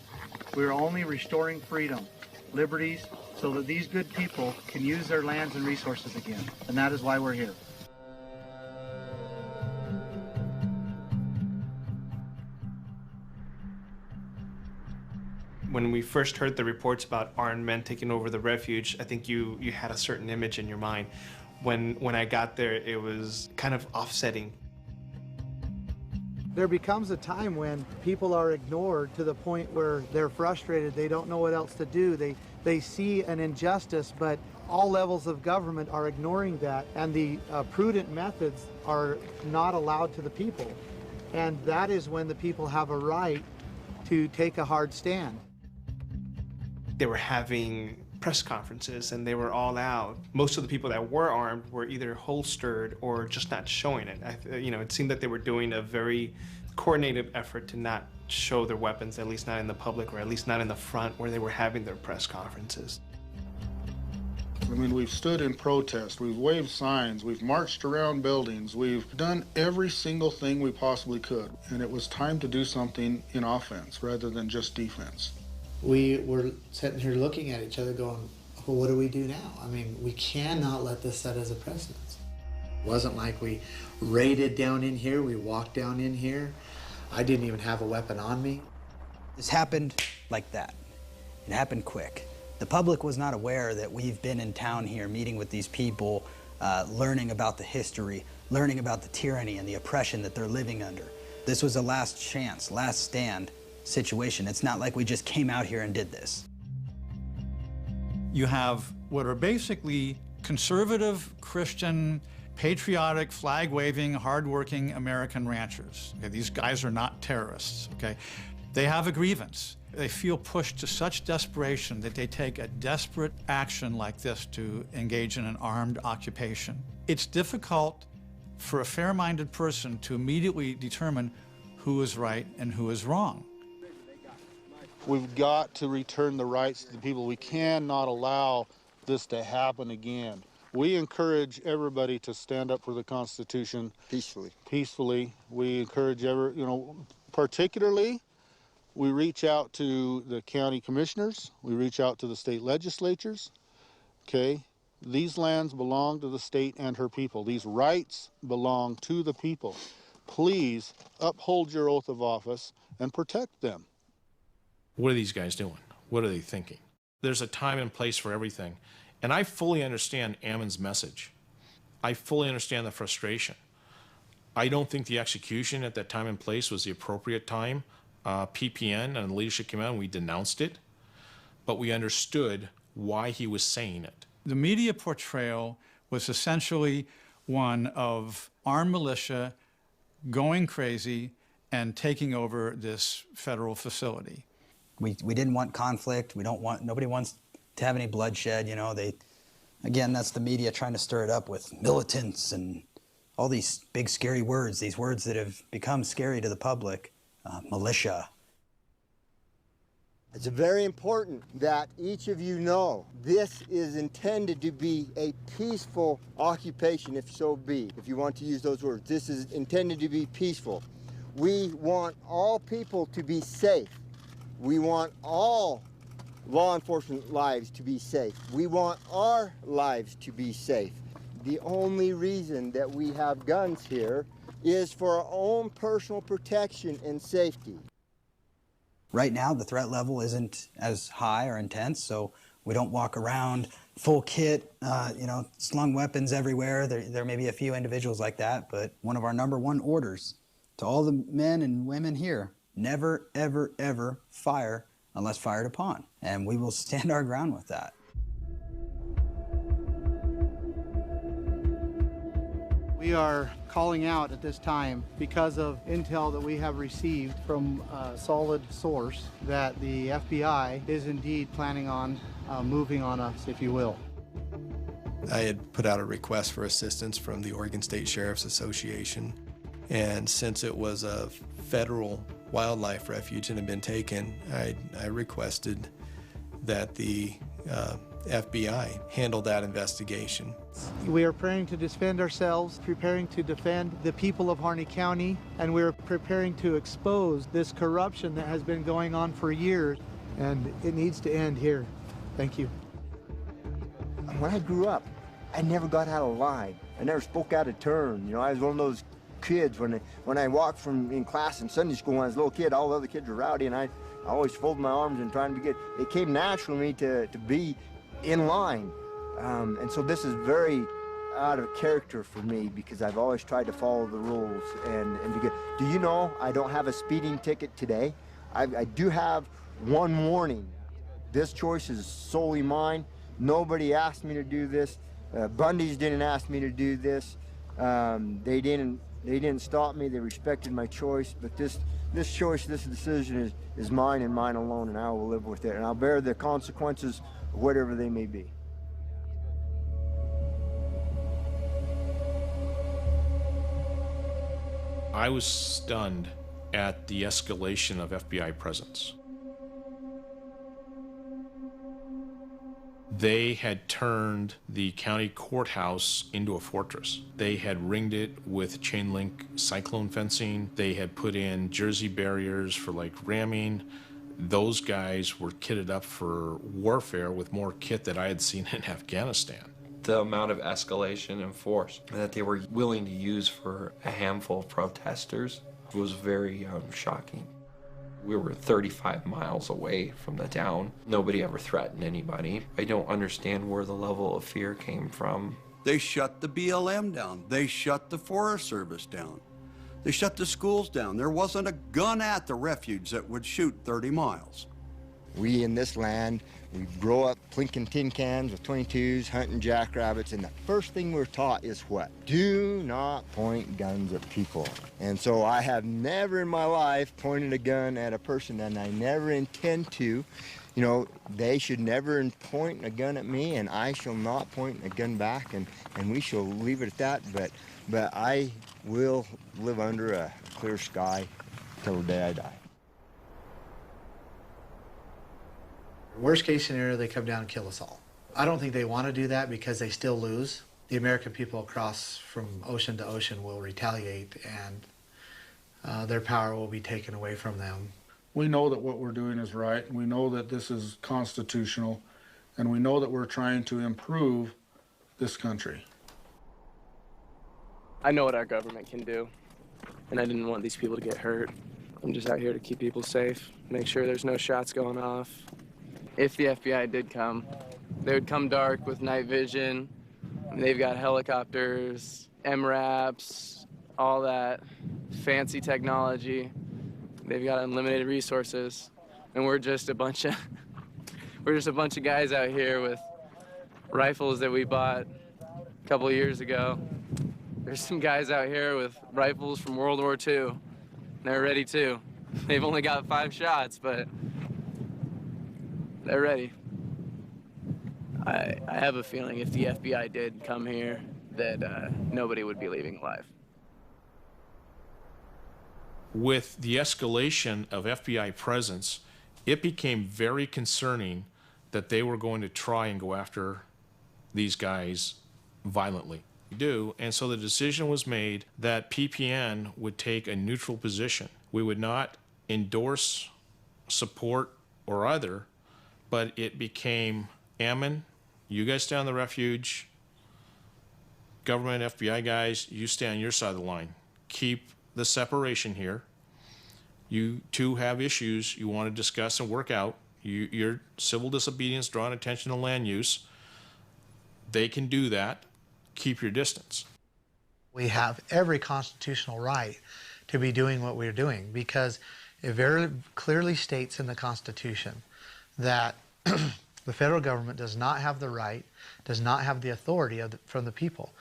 We're only restoring freedom, liberties, so that these good people can use their lands and resources again. And that is why we're here. When we first heard the reports about armed men taking over the refuge, I think you had a certain image in your mind. When I got there, it was kind of offsetting. There becomes a time when people are ignored to the point where they're frustrated. They don't know what else to do. They see an injustice, but all levels of government are ignoring that, and the prudent methods are not allowed to the people. And that is when the people have a right to take a hard stand. They were having press conferences, and they were all out. Most of the people that were armed were either holstered or just not showing it. It seemed that they were doing a very coordinated effort to not show their weapons, at least not in the public, or at least not in the front where they were having their press conferences. I mean, we've stood in protest, we've waved signs, we've marched around buildings, we've done every single thing we possibly could, and it was time to do something in offense rather than just defense. We were sitting here looking at each other going, well, what do we do now? I mean, we cannot let this set as a precedent. It wasn't like we raided down in here, we walked down in here. I didn't even have a weapon on me. This happened like that. It happened quick. The public was not aware that we've been in town here meeting with these people, learning about the history, learning about the tyranny and the oppression that they're living under. This was a last chance, last stand situation. It's not like we just came out here and did this. You have what are basically conservative, Christian, patriotic, flag-waving, hard-working American ranchers. Okay, these guys are not terrorists, okay? They have a grievance. They feel pushed to such desperation that they take a desperate action like this to engage in an armed occupation. It's difficult for a fair-minded person to immediately determine who is right and who is wrong. We've got to return the rights to the people. We cannot allow this to happen again. We encourage everybody to stand up for the Constitution peacefully. We encourage particularly, we reach out to the county commissioners, we reach out to the state legislatures, okay? These lands belong to the state and her people. These rights belong to the people. Please uphold your oath of office and protect them. What are these guys doing? What are they thinking? There's a time and place for everything. And I fully understand Ammon's message. I fully understand the frustration. I don't think the execution at that time and place was the appropriate time. PPN and the leadership came out and we denounced it, but we understood why he was saying it. The media portrayal was essentially one of armed militia going crazy and taking over this federal facility. We didn't want conflict. Nobody wants to have any bloodshed, again, that's the media trying to stir it up with militants and all these big scary words, these words that have become scary to the public. Militia. It's very important that each of you know this is intended to be a peaceful occupation, if so be, if you want to use those words. This is intended to be peaceful. We want all people to be safe. We want all law enforcement lives to be safe. We want our lives to be safe. The only reason that we have guns here is for our own personal protection and safety. Right now, the threat level isn't as high or intense, so we don't walk around full kit, slung weapons everywhere. There may be a few individuals like that, but one of our #1 orders to all the men and women here, never, ever, ever fire unless fired upon. And we will stand our ground with that. We are calling out at this time because of intel that we have received from a solid source that the FBI is indeed planning on moving on us, if you will. I had put out a request for assistance from the Oregon State Sheriff's Association, and since it was a federal wildlife refuge and had been taken, I requested that the FBI handle that investigation. We are preparing to defend ourselves, preparing to defend the people of Harney County, and we're preparing to expose this corruption that has been going on for years, and it needs to end here. Thank you. When I grew up, I never got out of line. I never spoke out of turn. I was one of those kids when I walked in class in Sunday school when I was a little kid, all the other kids were rowdy, and I always folded my arms and trying to be good. It came natural to me to be in line. And so this is very out of character for me because I've always tried to follow the rules and be good. Do you know I don't have a speeding ticket today? I do have one warning. This choice is solely mine. Nobody asked me to do this. Bundy's didn't ask me to do this. They didn't stop me. They respected my choice. But this choice, this decision is mine and mine alone, and I will live with it. And I'll bear the consequences whatever they may be. I was stunned at the escalation of FBI presence. They had turned the county courthouse into a fortress. They had ringed it with chain link cyclone fencing. They had put in Jersey barriers for like ramming. Those guys were kitted up for warfare with more kit than I had seen in Afghanistan. The amount of escalation and force that they were willing to use for a handful of protesters was very shocking. We were 35 miles away from the town. Nobody ever threatened anybody. I don't understand where the level of fear came from. They shut the BLM down. They shut the Forest Service down. They shut the schools down. There wasn't a gun at the refuge that would shoot 30 miles. We in this land, we grow up plinking tin cans with 22s, hunting jackrabbits, and the first thing we're taught is what? Do not point guns at people. And so I have never in my life pointed a gun at a person, and I never intend to. You know, they should never point a gun at me, and I shall not point a gun back, and we shall leave it at that, but I will live under a clear sky till the day I die. Worst case scenario, they come down and kill us all. I don't think they want to do that because they still lose. The American people across from ocean to ocean will retaliate, and their power will be taken away from them. We know that what we're doing is right. We know that this is constitutional, and we know that we're trying to improve this country. I know what our government can do, and I didn't want these people to get hurt. I'm just out here to keep people safe, make sure there's no shots going off. If the FBI did come, they would come dark with night vision. They've got helicopters, MRAPs, all that fancy technology. They've got unlimited resources, and we're just a bunch of guys out here with rifles that we bought a couple of years ago. There's some guys out here with rifles from World War II. They're ready too. They've only got 5 shots, but they're ready. I have a feeling if the FBI did come here, that nobody would be leaving alive. With the escalation of FBI presence, it became very concerning that they were going to try and go after these guys violently. And so the decision was made that PPN would take a neutral position. We would not endorse, support, or other, but it became Ammon, you guys stay on the refuge, government, FBI guys, you stay on your side of the line. Keep the separation here. You two have issues you want to discuss and work out. Your civil disobedience, drawing attention to land use, they can do that. Keep your distance. We have every constitutional right to be doing what we're doing because it very clearly states in the Constitution that the federal government does not have the right, does not have the authority from the people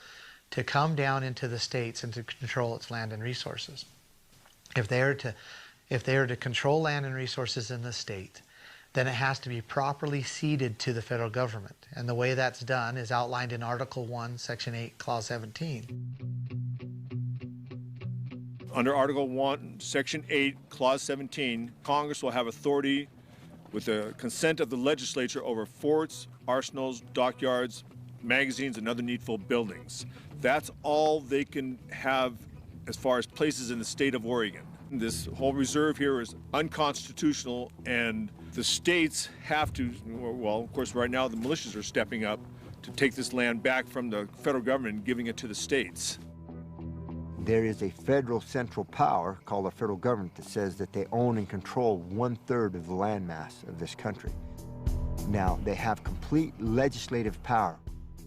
to come down into the states and to control its land and resources. If they are to control land and resources in the state, then it has to be properly ceded to the federal government. And the way that's done is outlined in Article 1, Section 8, Clause 17. Under Article 1, Section 8, Clause 17, Congress will have authority with the consent of the legislature over forts, arsenals, dockyards, magazines, and other needful buildings. That's all they can have as far as places in the state of Oregon. This whole reserve here is unconstitutional, and the states have to, well, of course, right now the militias are stepping up to take this land back from the federal government and giving it to the states. There is a federal central power called the federal government that says that they own and control 1/3 of the landmass of this country. Now, they have complete legislative power.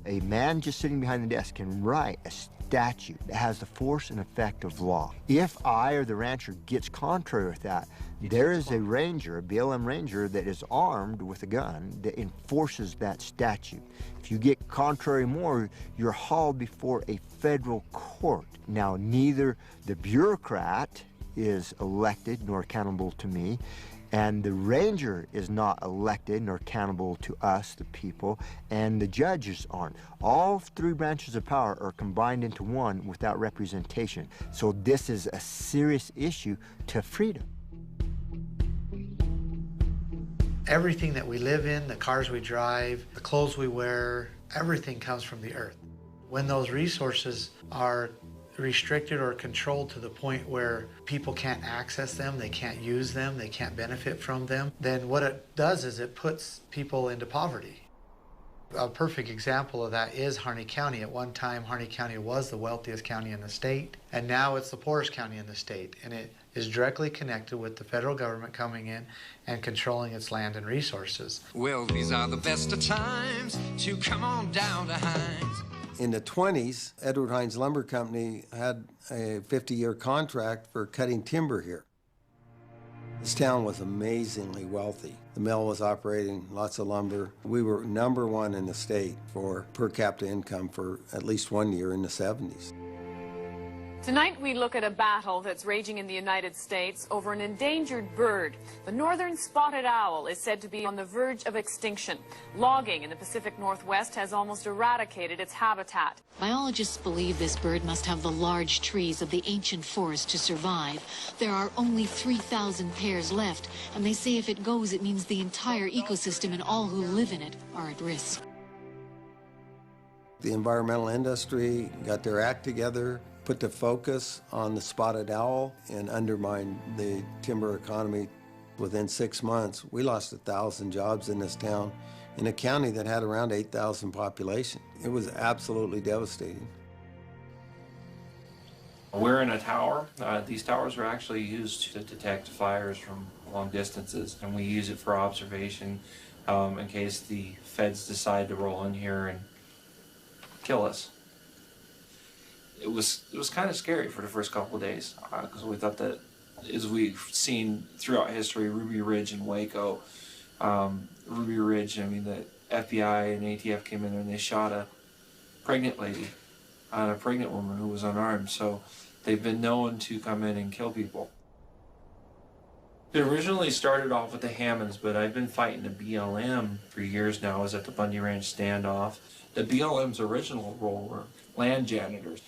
A man just sitting behind the desk can write a statute that has the force and effect of law. If I or the rancher gets contrary with that, there is a ranger, a BLM ranger, that is armed with a gun that enforces that statute. If you get contrary more, you're hauled before a federal court. Now, neither the bureaucrat is elected nor accountable to me, And the ranger is not elected nor accountable to us, the people, and the judges aren't. All three branches of power are combined into one without representation. So this is a serious issue to freedom. Everything that we live in, the cars we drive, the clothes we wear, everything comes from the earth. When those resources are restricted or controlled to the point where people can't access them, they can't use them, they can't benefit from them, then what it does is it puts people into poverty. A perfect example of that is Harney County. At one time, Harney County was the wealthiest county in the state, and now it's the poorest county in the state, and it is directly connected with the federal government coming in and controlling its land and resources. Well, these are the best of times to come on down to Hines. In the 20s, Edward Hines Lumber Company had a 50-year contract for cutting timber here. This town was amazingly wealthy. The mill was operating lots of lumber. We were #1 in the state for per capita income for at least 1 year in the 70s. Tonight we look at a battle that's raging in the United States over an endangered bird. The northern spotted owl is said to be on the verge of extinction. Logging in the Pacific Northwest has almost eradicated its habitat. Biologists believe this bird must have the large trees of the ancient forest to survive. There are only 3,000 pairs left, and they say if it goes, it means the entire ecosystem and all who live in it are at risk. The environmental industry got their act together, put the focus on the spotted owl, and undermined the timber economy. Within 6 months, we lost 1,000 jobs in this town, in a county that had around 8,000 population. It was absolutely devastating. We're in a tower. These towers are actually used to detect fires from long distances, and we use it for observation in case the feds decide to roll in here and kill us. It was kind of scary for the first couple of days because we thought that, as we've seen throughout history, Ruby Ridge and Waco, Ruby Ridge, I mean, the FBI and ATF came in there and they shot a pregnant lady, a pregnant woman who was unarmed. So they've been known to come in and kill people. It originally started off with the Hammonds, but I've been fighting the BLM for years now. I was at the Bundy Ranch Standoff. The BLM's original role were land janitors.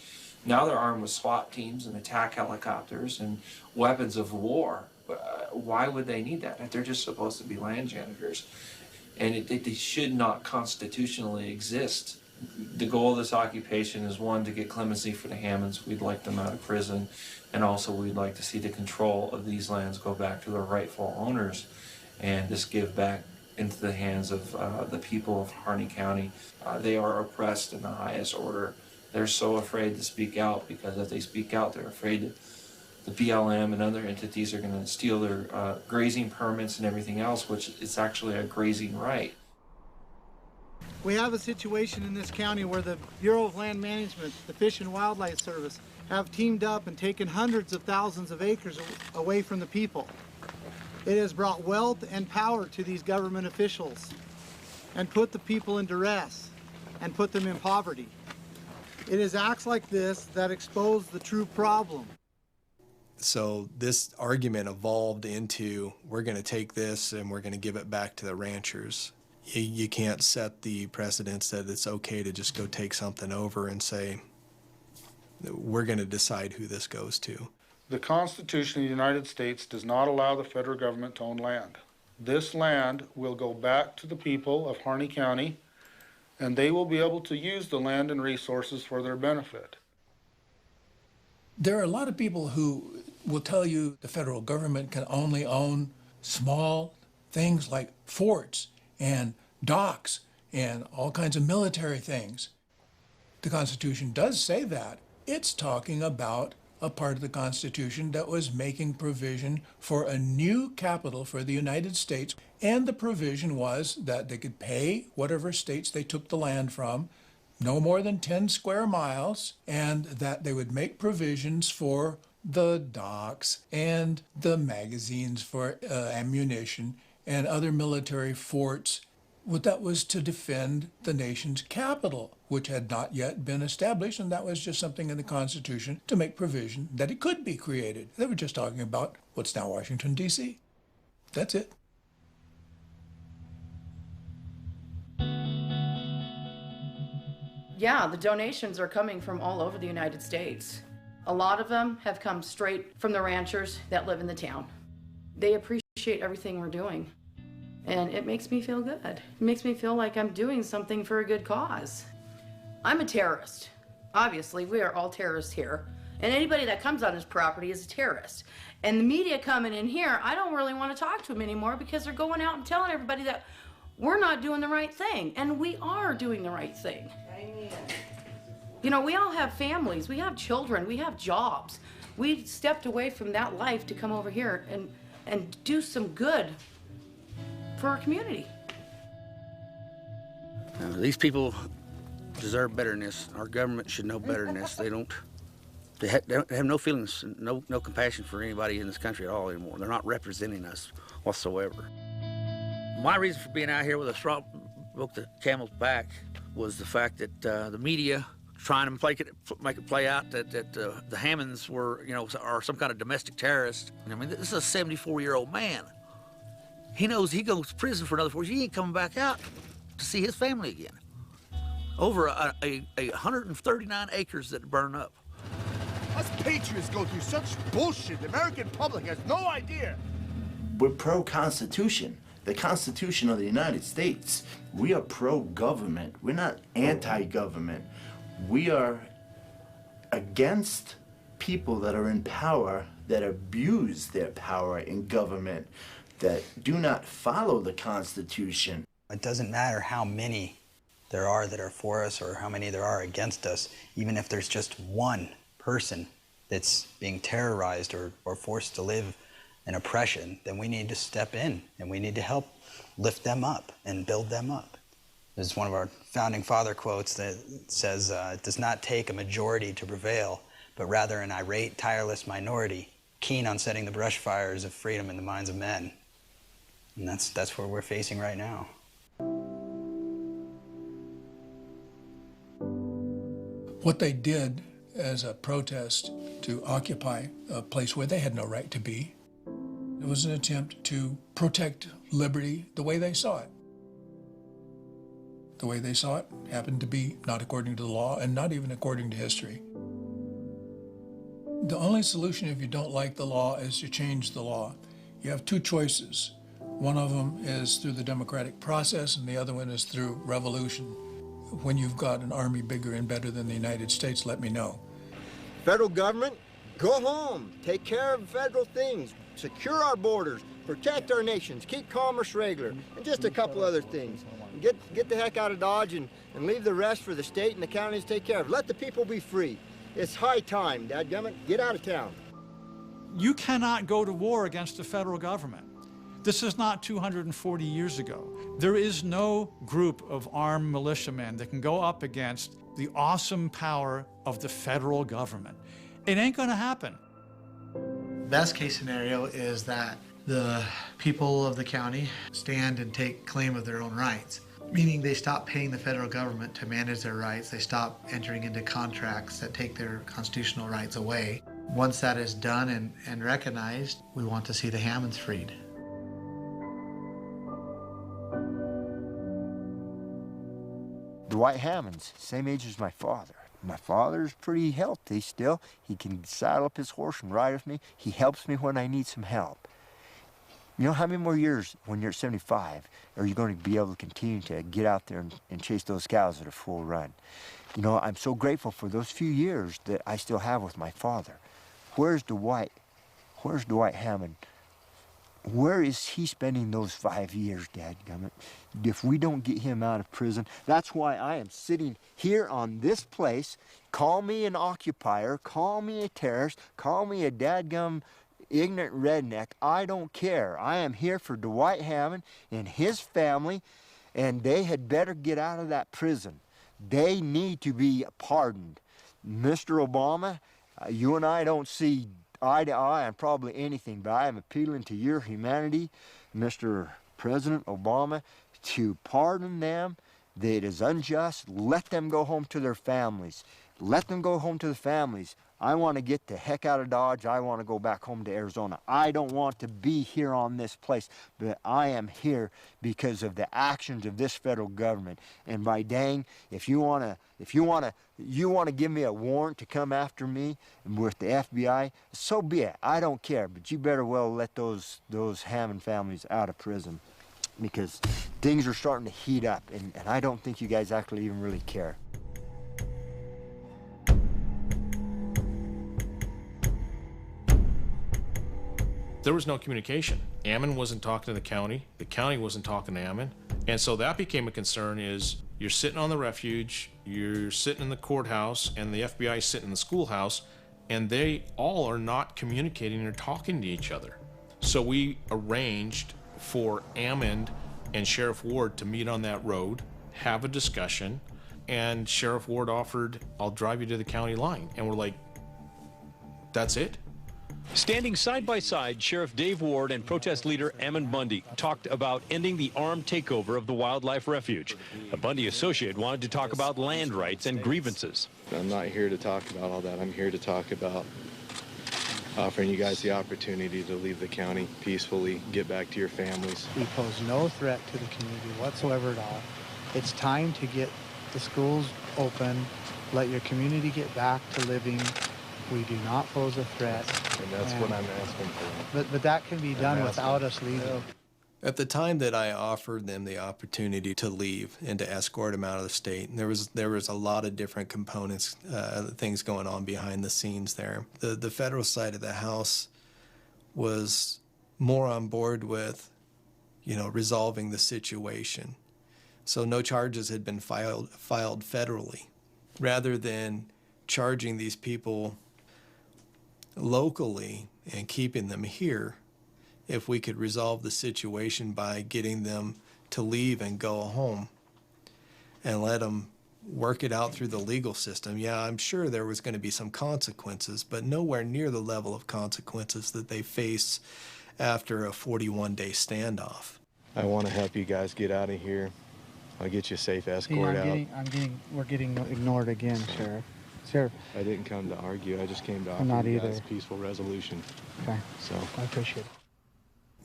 Now they're armed with SWAT teams and attack helicopters and weapons of war. Why would they need that? They're just supposed to be land janitors. And they should not constitutionally exist. The goal of this occupation is, one, to get clemency for the Hammonds. We'd like them out of prison. And also we'd like to see the control of these lands go back to their rightful owners and just give back into the hands of the people of Harney County. They are oppressed in the highest order. They're so afraid to speak out because if they speak out, they're afraid that the BLM and other entities are going to steal their grazing permits and everything else, which is actually a grazing right. We have a situation in this county where the Bureau of Land Management, the Fish and Wildlife Service, have teamed up and taken hundreds of thousands of acres away from the people. It has brought wealth and power to these government officials and put the people in duress and put them in poverty. It is acts like this that expose the true problem. So this argument evolved into, we're going to take this and we're going to give it back to the ranchers. You can't set the precedence that it's okay to just go take something over and say, we're going to decide who this goes to. The Constitution of the United States does not allow the federal government to own land. This land will go back to the people of Harney County, and they will be able to use the land and resources for their benefit. There are a lot of people who will tell you the federal government can only own small things like forts and docks and all kinds of military things. The Constitution does say that. It's talking about a part of the Constitution that was making provision for a new capital for the United States, and the provision was that they could pay whatever states they took the land from, no more than 10 square miles, and that they would make provisions for the docks and the magazines for ammunition and other military forts. Well, that was to defend the nation's capital, which had not yet been established, and that was just something in the Constitution to make provision that it could be created. They were just talking about what's now Washington, D.C. That's it. Yeah, the donations are coming from all over the United States. A lot of them have come straight from the ranchers that live in the town. They appreciate everything we're doing, and it makes me feel good. It makes me feel like I'm doing something for a good cause. I'm a terrorist. Obviously, we are all terrorists here, and anybody that comes on this property is a terrorist. And the media coming in here, I don't really want to talk to them anymore because they're going out and telling everybody that we're not doing the right thing, and we are doing the right thing. Amen. You know, we all have families, we have children, we have jobs. We stepped away from that life to come over here and do some good for our community. These people deserve better than this. Our government should know better than this. They have no feelings, no compassion for anybody in this country at all anymore. They're not representing us whatsoever. My reason for being out here with a straw broke the camel's back was the fact that the media trying to make it play out that the Hammonds were, are some kind of domestic terrorist. I mean, this is a 74-year-old man. He knows he goes to prison for another 4 years. He ain't coming back out to see his family again. Over 139 acres that burn up. Us patriots go through such bullshit the American public has no idea. We're pro-Constitution, the Constitution of the United States. We are pro-government. We're not anti-government. We are against people that are in power, that abuse their power in government, that do not follow the Constitution. It doesn't matter how many there are that are for us or how many there are against us, even if there's just one person that's being terrorized or forced to live in oppression, then we need to step in and we need to help lift them up and build them up. There's one of our founding father quotes that says, it does not take a majority to prevail, but rather an irate, tireless minority, keen on setting the brush fires of freedom in the minds of men. And that's what we're facing right now. What they did as a protest to occupy a place where they had no right to be, it was an attempt to protect liberty the way they saw it. The way they saw it happened to be not according to the law and not even according to history. The only solution if you don't like the law is to change the law. You have two choices. One of them is through the democratic process and the other one is through revolution. When you've got an army bigger and better than the United States, let me know. Federal government, go home. Take care of federal things. Secure our borders. Protect our nations. Keep commerce regular. And just a couple other things. Get the heck out of Dodge and leave the rest for the state and the counties to take care of. Let the people be free. It's high time, dadgummit. Get out of town. You cannot go to war against the federal government. This is not 240 years ago. There is no group of armed militiamen that can go up against the awesome power of the federal government. It ain't gonna happen. Best case scenario is that the people of the county stand and take claim of their own rights, meaning they stop paying the federal government to manage their rights. They stop entering into contracts that take their constitutional rights away. Once that is done and recognized, we want to see the Hammonds freed. Dwight Hammond's same age as my father. My father's pretty healthy still. He can saddle up his horse and ride with me. He helps me when I need some help. You know, how many more years when you're at 75 are you going to be able to continue to get out there and chase those cows at a full run? You know, I'm so grateful for those few years that I still have with my father. Where's Dwight? Where's Dwight Hammond? Where is he spending those 5 years, dadgummit? If we don't get him out of prison, that's why I am sitting here on this place. Call me an occupier, call me a terrorist, call me a dadgum ignorant redneck. I don't care. I am here for Dwight Hammond and his family, and they had better get out of that prison. They need to be pardoned. Mr. Obama, you and I don't see eye to eye on probably anything, but I am appealing to your humanity, Mr. President Obama, to pardon them. That it is unjust. Let them go home to their families. Let them go home to the families. I want to get the heck out of Dodge. I want to go back home to Arizona. I don't want to be here on this place, but I am here because of the actions of this federal government. And by dang, if you want to give me a warrant to come after me with the FBI, so be it. I don't care, but you better well let those Hammond families out of prison, because things are starting to heat up, and I don't think you guys actually even really care. There was no communication. Ammon wasn't talking to the county wasn't talking to Ammon. And so that became a concern. Is you're sitting on the refuge, you're sitting in the courthouse, and the FBI is sitting in the schoolhouse, and they all are not communicating or talking to each other. So we arranged for Ammon and Sheriff Ward to meet on that road, have a discussion, and Sheriff Ward offered, I'll drive you to the county line. And we're like, that's it? Standing side by side, Sheriff Dave Ward and protest leader Ammon Bundy talked about ending the armed takeover of the wildlife refuge. A Bundy associate wanted to talk about land rights and grievances. I'm not here to talk about all that. I'm here to talk about offering you guys the opportunity to leave the county peacefully, get back to your families. We pose no threat to the community whatsoever at all. It's time to get the schools open, let your community get back to living. We do not pose a threat. And that's what I'm asking for. But that can be done without us leaving. At the time that I offered them the opportunity to leave and to escort them out of the state, there was a lot of different components, things going on behind the scenes there. The federal side of the House was more on board with, resolving the situation. So no charges had been filed federally, rather than charging these people locally and keeping them here. If we could resolve the situation by getting them to leave and go home and let them work it out through the legal system. Yeah, I'm sure there was going to be some consequences, but nowhere near the level of consequences that they face after a 41-day standoff. I want to help you guys get out of here. I'll get you a safe escort out. We're getting ignored again, Sheriff. Sheriff. I didn't come to argue. I just came to I'm not offer you either. guys peaceful resolution. Okay. So I appreciate it.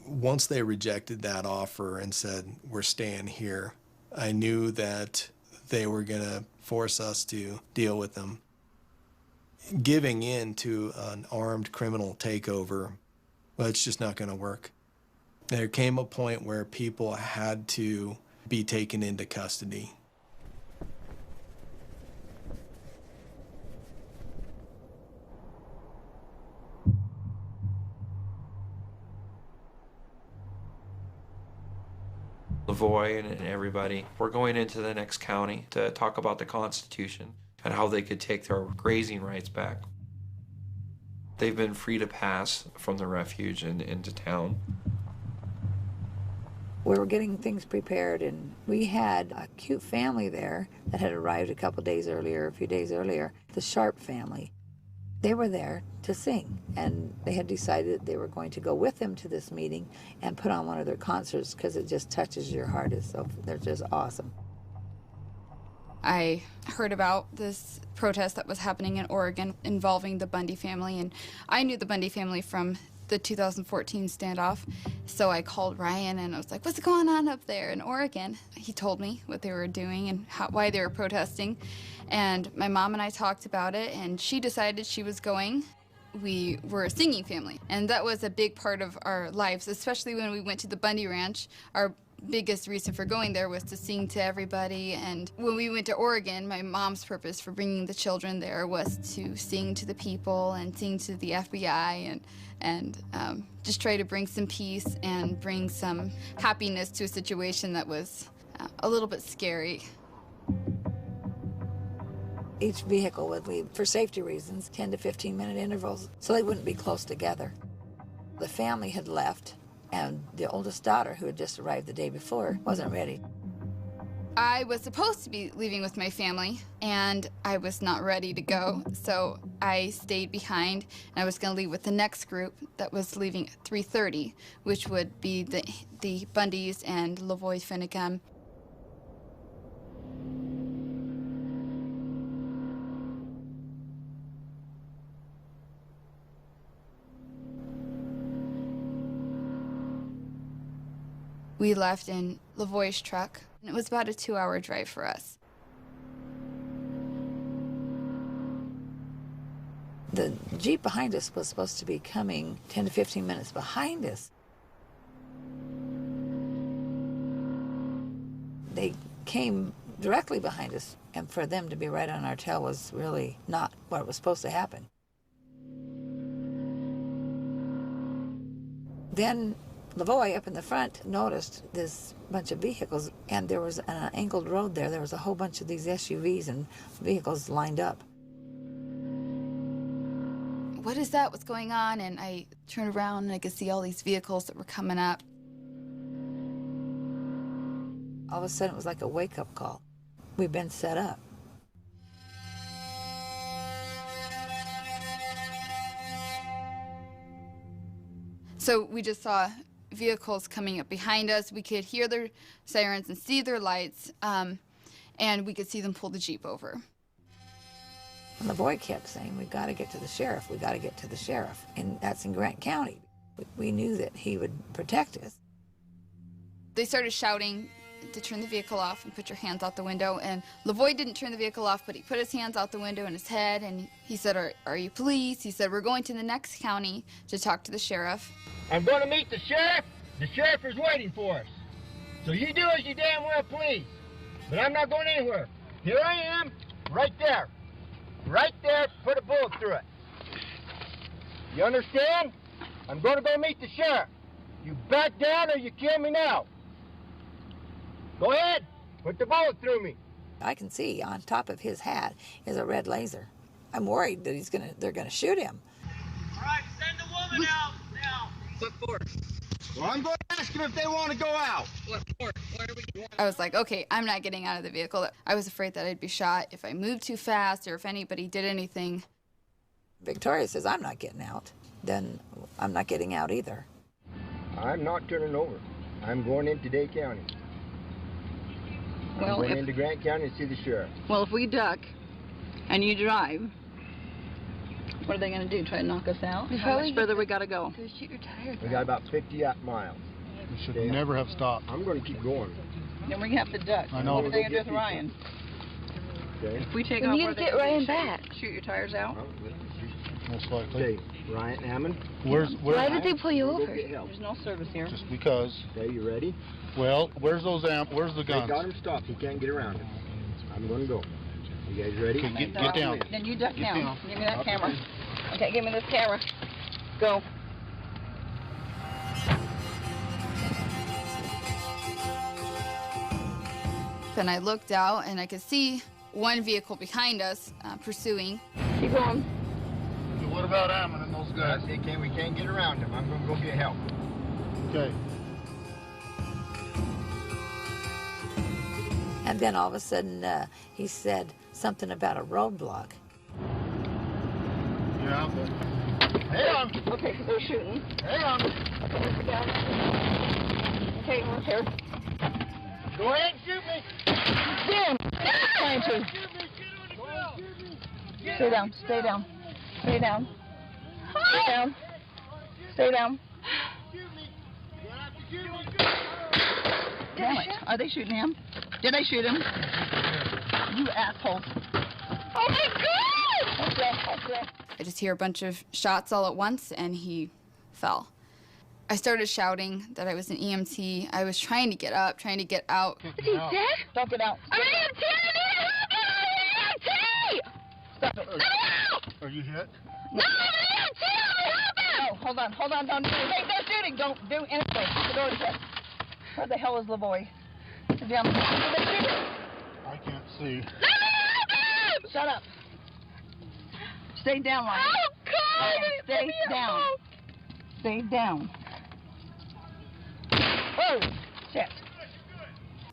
Once they rejected that offer and said, we're staying here, I knew that they were going to force us to deal with them. Giving in to an armed criminal takeover, well, it's just not going to work. There came a point where people had to be taken into custody. Lavoy and everybody, we're going into the next county to talk about the Constitution and how they could take their grazing rights back. They've been free to pass from the refuge and into town. We were getting things prepared, and we had a cute family there that had arrived a few days earlier, the Sharp family. They were there to sing, and they had decided they were going to go with them to this meeting and put on one of their concerts because it just touches your heart. They're just awesome. I heard about this protest that was happening in Oregon involving the Bundy family, and I knew the Bundy family from the 2014 standoff, so I called Ryan and I was like, what's going on up there in Oregon? He told me what they were doing and why they were protesting, and my mom and I talked about it, and she decided she was going. We were a singing family, and that was a big part of our lives, especially when we went to the Bundy Ranch. Our biggest reason for going there was to sing to everybody, and when we went to Oregon, my mom's purpose for bringing the children there was to sing to the people and sing to the FBI and just try to bring some peace and bring some happiness to a situation that was a little bit scary. Each vehicle would leave, for safety reasons, 10 to 15-minute intervals, so they wouldn't be close together. The family had left, and the oldest daughter, who had just arrived the day before, wasn't ready. I was supposed to be leaving with my family, and I was not ready to go, so I stayed behind, and I was going to leave with the next group that was leaving at 3:30, which would be the Bundys and Lavoy Finicum. We left in Lavoie's truck, and it was about a 2-hour drive for us. The Jeep behind us was supposed to be coming 10 to 15 minutes behind us. They came directly behind us, and for them to be right on our tail was really not what was supposed to happen. Then Lavoie up in the front noticed this bunch of vehicles, and there was an angled road there. There was a whole bunch of these SUVs and vehicles lined up. What is that? What's going on? And I turned around and I could see all these vehicles that were coming up. All of a sudden, it was like a wake-up call. We've been set up. So we just saw vehicles coming up behind us. We could hear their sirens and see their lights, and we could see them pull the Jeep over. And Lavoie kept saying, "We've got to get to the sheriff. We've got to get to the sheriff." And that's in Grant County. We knew that he would protect us. They started shouting to turn the vehicle off and put your hands out the window. And Lavoie didn't turn the vehicle off, but he put his hands out the window in his head, and he said, are you police? He said, "We're going to the next county to talk to the sheriff." "I'm going to meet the sheriff. The sheriff is waiting for us. So you do as you damn well please. But I'm not going anywhere. Here I am, right there. Right there, put a bullet through it. You understand? I'm going to go meet the sheriff. You back down or you kill me now. Go ahead, put the bullet through me." I can see on top of his hat is a red laser. I'm worried that they're gonna shoot him. All right, send the woman out now. What for? Well, I'm going to ask them if they want to go out. What for? Where are we going? I was like, okay, I'm not getting out of the vehicle. I was afraid that I'd be shot if I moved too fast or if anybody did anything. Victoria says, "I'm not getting out." Then I'm not getting out either. I'm not turning over. I'm going into Day County. I'm going into Grant County to see the sheriff. Well, if we duck and you drive, what are they going to do? Try to knock us out? How much further we got to go? Shoot your tires. We got about 50 miles. You should never have stopped. I'm going to keep going. Then we have to duck. I know. What are they going to do with Ryan? Okay. If we take Then off, you where get they Ryan back. Shoot your tires out? Most likely. Okay, Ryan, Ammon. Why did they pull you over? There's no service here. Just because. Okay, you ready? Well, where's the guns? They got him stopped. He can't get around him. I'm going to go. You guys ready? Okay, get down. Then you duck Get down. down. Give me that camera. Okay, give me this camera. Go. And I looked out and I could see one vehicle behind us pursuing. Keep going. Okay, what about Ammon and those guys? We can't get around him. I'm going to go get help. Okay. And then all of a sudden, he said something about a roadblock. Yeah, but... Hang on. Okay, they're shooting. Hang on. Okay, we're here. Go ahead and shoot me. Damn! Trying to. Stay down, stay down. Stay down. Stay down. Stay down. Damn it. Are they shooting him? Did they shoot him? You assholes. Oh my God! Okay. I just hear a bunch of shots all at once, and he fell. I started shouting that I was an EMT. I was trying to get up, trying to get out. Is he dead? Don't get out. I'm an EMT! Stop it. Are you hit? No, hold on, don't do anything. Hey, they're shooting. Don't do anything. The door is shut. Where the hell is Lavoie? Down. I can't see. Shut up. Stay down, Ryan. Oh, God! Stay down. Stay down. Oh, shit.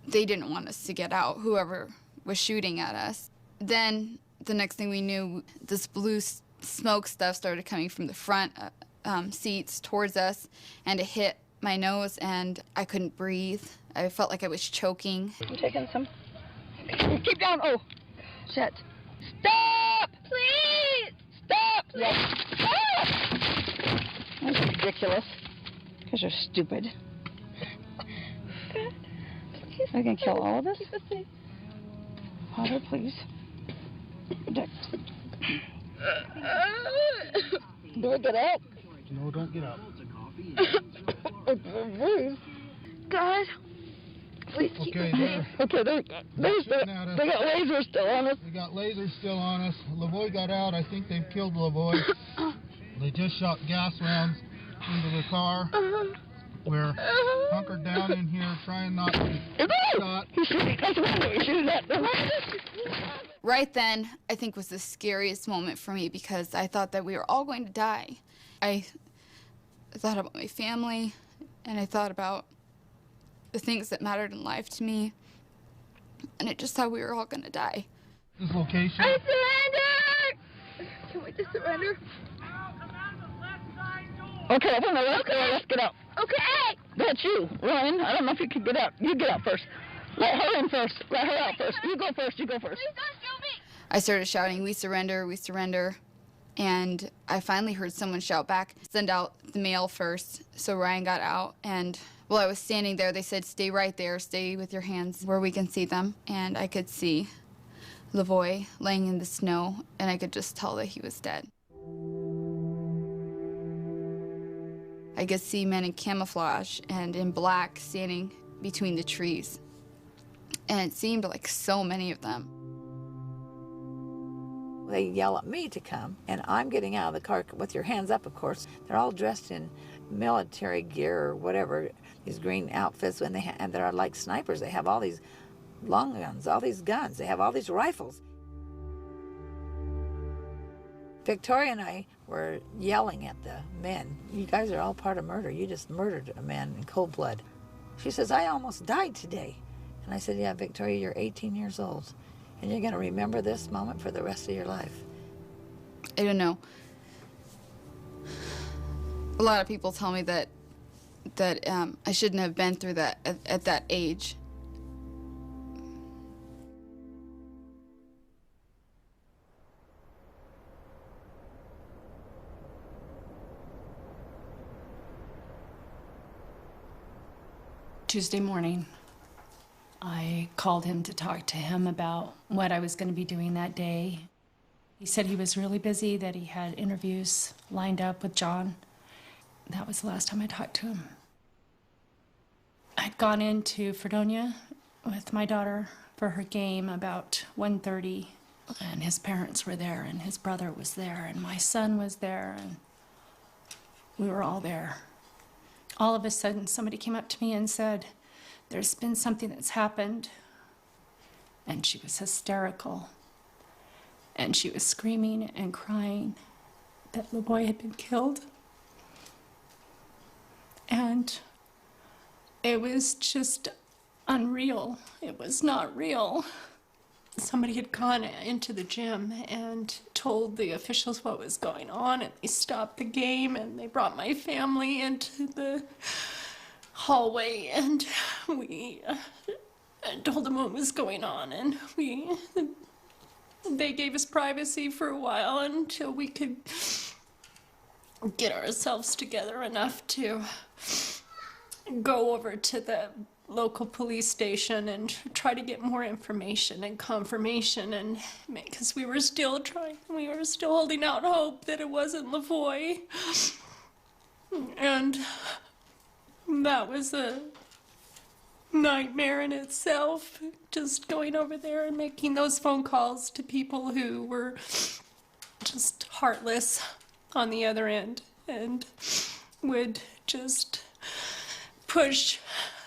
They didn't want us to get out, whoever was shooting at us. Then the next thing we knew, this blue smoke stuff started coming from the front seats towards us, and it hit my nose, and I couldn't breathe. I felt like I was choking. I'm taking some. Keep down. Oh, shit. Stop! Please! Stop! Yes. Ah! That's ridiculous. Because you're stupid. God. Please. Are you going to kill all of us? Keep us safe. Father, please. Do I get up? No, don't get up. Please. God. Please keep us safe. Okay, they got lasers still on us. They got lasers still on us. Lavoie got out. I think they've killed Lavoie. They just shot gas rounds into the car. We're hunkered down in here trying not to get shot. Right then, I think was the scariest moment for me because I thought that we were all going to die. I thought about my family, and I thought about the things that mattered in life to me, and I just thought we were all going to die. This location. I surrender! Can we just surrender? Okay, open the left door. Let's get out. Okay! That's you, Ryan. I don't know if you could get out. You get out first. Let her in first. Let her out first. You go first. You go first. Please don't shoot me! I started shouting, "We surrender, we surrender." And I finally heard someone shout back, "Send out the male first." So Ryan got out, and while I was standing there, they said, "Stay right there, stay with your hands where we can see them." And I could see Lavoie laying in the snow, and I could just tell that he was dead. I could see men in camouflage and in black standing between the trees. And it seemed like so many of them. They yell at me to come, and I'm getting out of the car with your hands up, of course. They're all dressed in military gear or whatever, these green outfits, and they're like snipers. They have all these long guns, all these guns. They have all these rifles. Victoria and I were yelling at the men, "You guys are all part of murder. You just murdered a man in cold blood." She says, "I almost died today." And I said, "Yeah, Victoria, you're 18 years old, and you're going to remember this moment for the rest of your life." I don't know. A lot of people tell me that I shouldn't have been through that at that age. Tuesday morning, I called him to talk to him about what I was going to be doing that day. He said he was really busy, that he had interviews lined up with John. That was the last time I talked to him. I'd gone into Fredonia with my daughter for her game about 1:30, and his parents were there, and his brother was there, and my son was there, and we were all there. All of a sudden, somebody came up to me and said, "There's been something that's happened." And she was hysterical. And she was screaming and crying that Lavoie had been killed. And it was just unreal. It was not real. Somebody had gone into the gym and told the officials what was going on, and they stopped the game, and they brought my family into the hallway, and we told them what was going on, and they gave us privacy for a while until we could get ourselves together enough to go over to the local police station and try to get more information and confirmation, and because we were still holding out hope that it wasn't Lavoie. And that was a nightmare in itself, just going over there and making those phone calls to people who were just heartless on the other end and would just push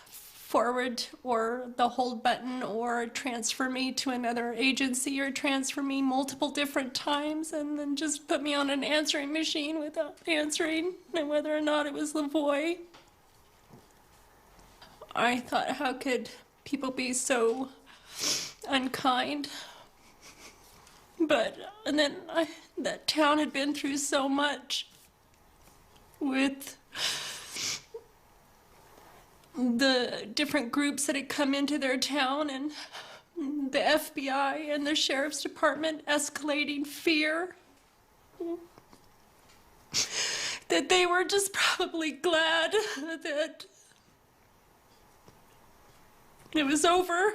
forward or the hold button or transfer me to another agency or transfer me multiple different times and then just put me on an answering machine without answering and whether or not it was Lavoie. I thought, how could people be so unkind? But and then that town had been through so much with the different groups that had come into their town and the FBI and the Sheriff's Department escalating fear, that they were just probably glad that It was over.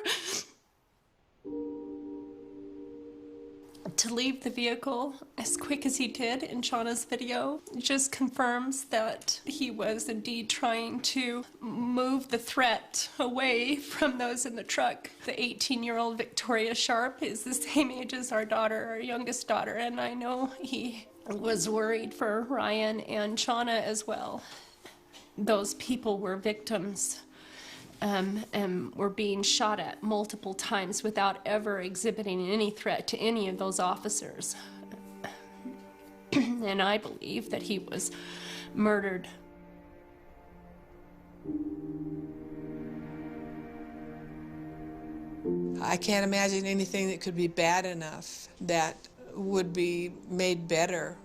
To leave the vehicle as quick as he did in Shauna's video just confirms that he was indeed trying to move the threat away from those in the truck. The 18-year-old Victoria Sharp is the same age as our daughter, our youngest daughter, and I know he was worried for Ryan and Shauna as well. Those people were victims and were being shot at multiple times without ever exhibiting any threat to any of those officers. And I believe that he was murdered. I can't imagine anything that could be bad enough that would be made better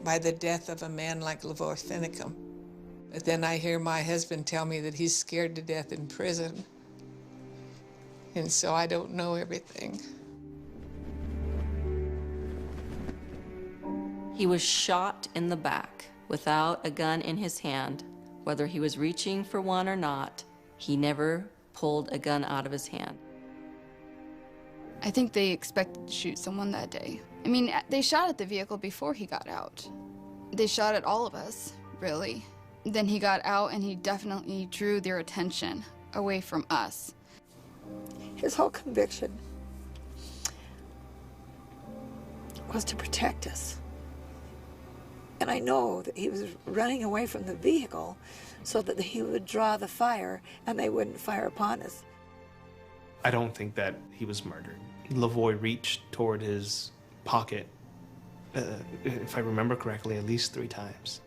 by the death of a man like LaVoy Finicum. But then I hear my husband tell me that he's scared to death in prison. And so I don't know everything. He was shot in the back without a gun in his hand. Whether he was reaching for one or not, he never pulled a gun out of his hand. I think they expected to shoot someone that day. I mean, they shot at the vehicle before he got out. They shot at all of us, really. Then he got out and he definitely drew their attention away from us. His whole conviction was to protect us. And I know that he was running away from the vehicle so that he would draw the fire and they wouldn't fire upon us. I don't think that he was murdered. LaVoy reached toward his pocket, if I remember correctly, at least 3 times.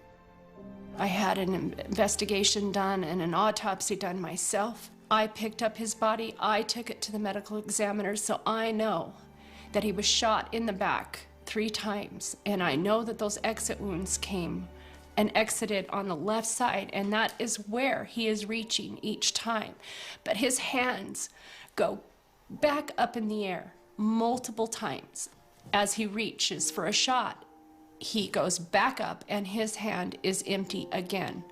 I had an investigation done and an autopsy done myself. I picked up his body, I took it to the medical examiner, so I know that he was shot in the back 3 times, and I know that those exit wounds came and exited on the left side, and that is where he is reaching each time. But his hands go back up in the air multiple times as he reaches for a shot. He goes back up and his hand is empty again.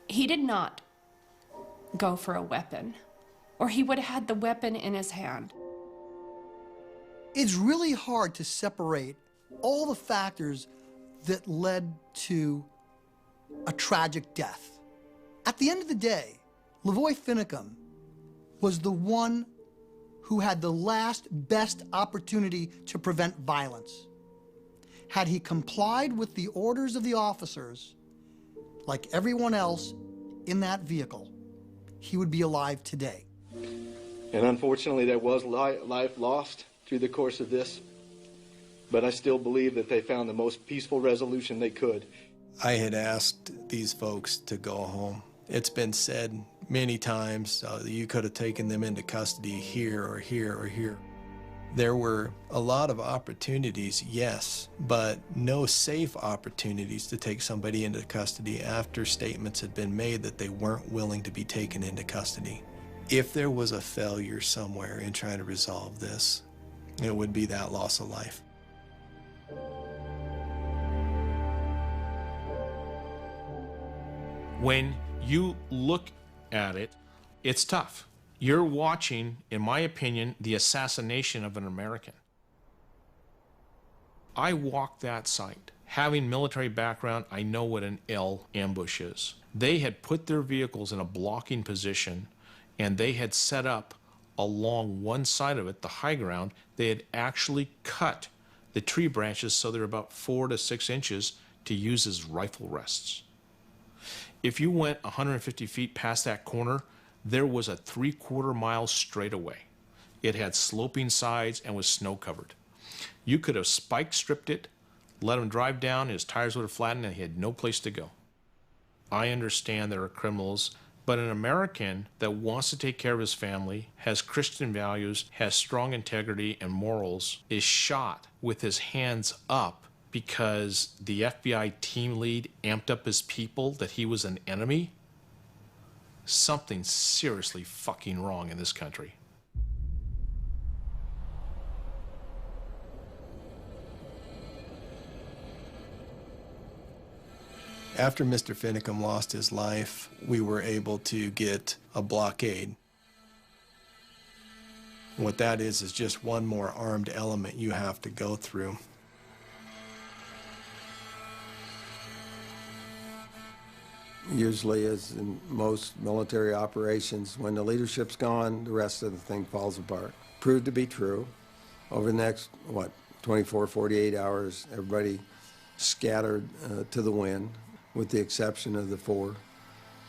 He did not go for a weapon, or he would have had the weapon in his hand. It's really hard to separate all the factors that led to a tragic death. At the end of the day, LaVoy Finicum was the one who had the last best opportunity to prevent violence. Had he complied with the orders of the officers, like everyone else in that vehicle, he would be alive today. And unfortunately, there was life lost through the course of this, but I still believe that they found the most peaceful resolution they could. I had asked these folks to go home. It's been said many times that you could have taken them into custody here or here or here. There were a lot of opportunities, yes, but no safe opportunities to take somebody into custody after statements had been made that they weren't willing to be taken into custody. If there was a failure somewhere in trying to resolve this, it would be that loss of life. When you look at it, it's tough. You're watching, in my opinion, the assassination of an American. I walked that site. Having military background, I know what an L ambush is. They had put their vehicles in a blocking position, and they had set up along one side of it, the high ground. They had actually cut the tree branches so they're about 4 to 6 inches to use as rifle rests. If you went 150 feet past that corner, there was a 3/4 mile straightaway. It had sloping sides and was snow covered. You could have spike stripped it, let him drive down, his tires would have flattened, and he had no place to go. I understand there are criminals, but an American that wants to take care of his family, has Christian values, has strong integrity and morals, is shot with his hands up because the FBI team lead amped up his people that he was an enemy. Something's seriously fucking wrong in this country. After Mr. Finicum lost his life, we were able to get a blockade What that is just one more armed element you have to go through. Usually, as in most military operations, when the leadership's gone, the rest of the thing falls apart. Proved to be true. Over the next, 24, 48 hours, everybody scattered to the wind, with the exception of the 4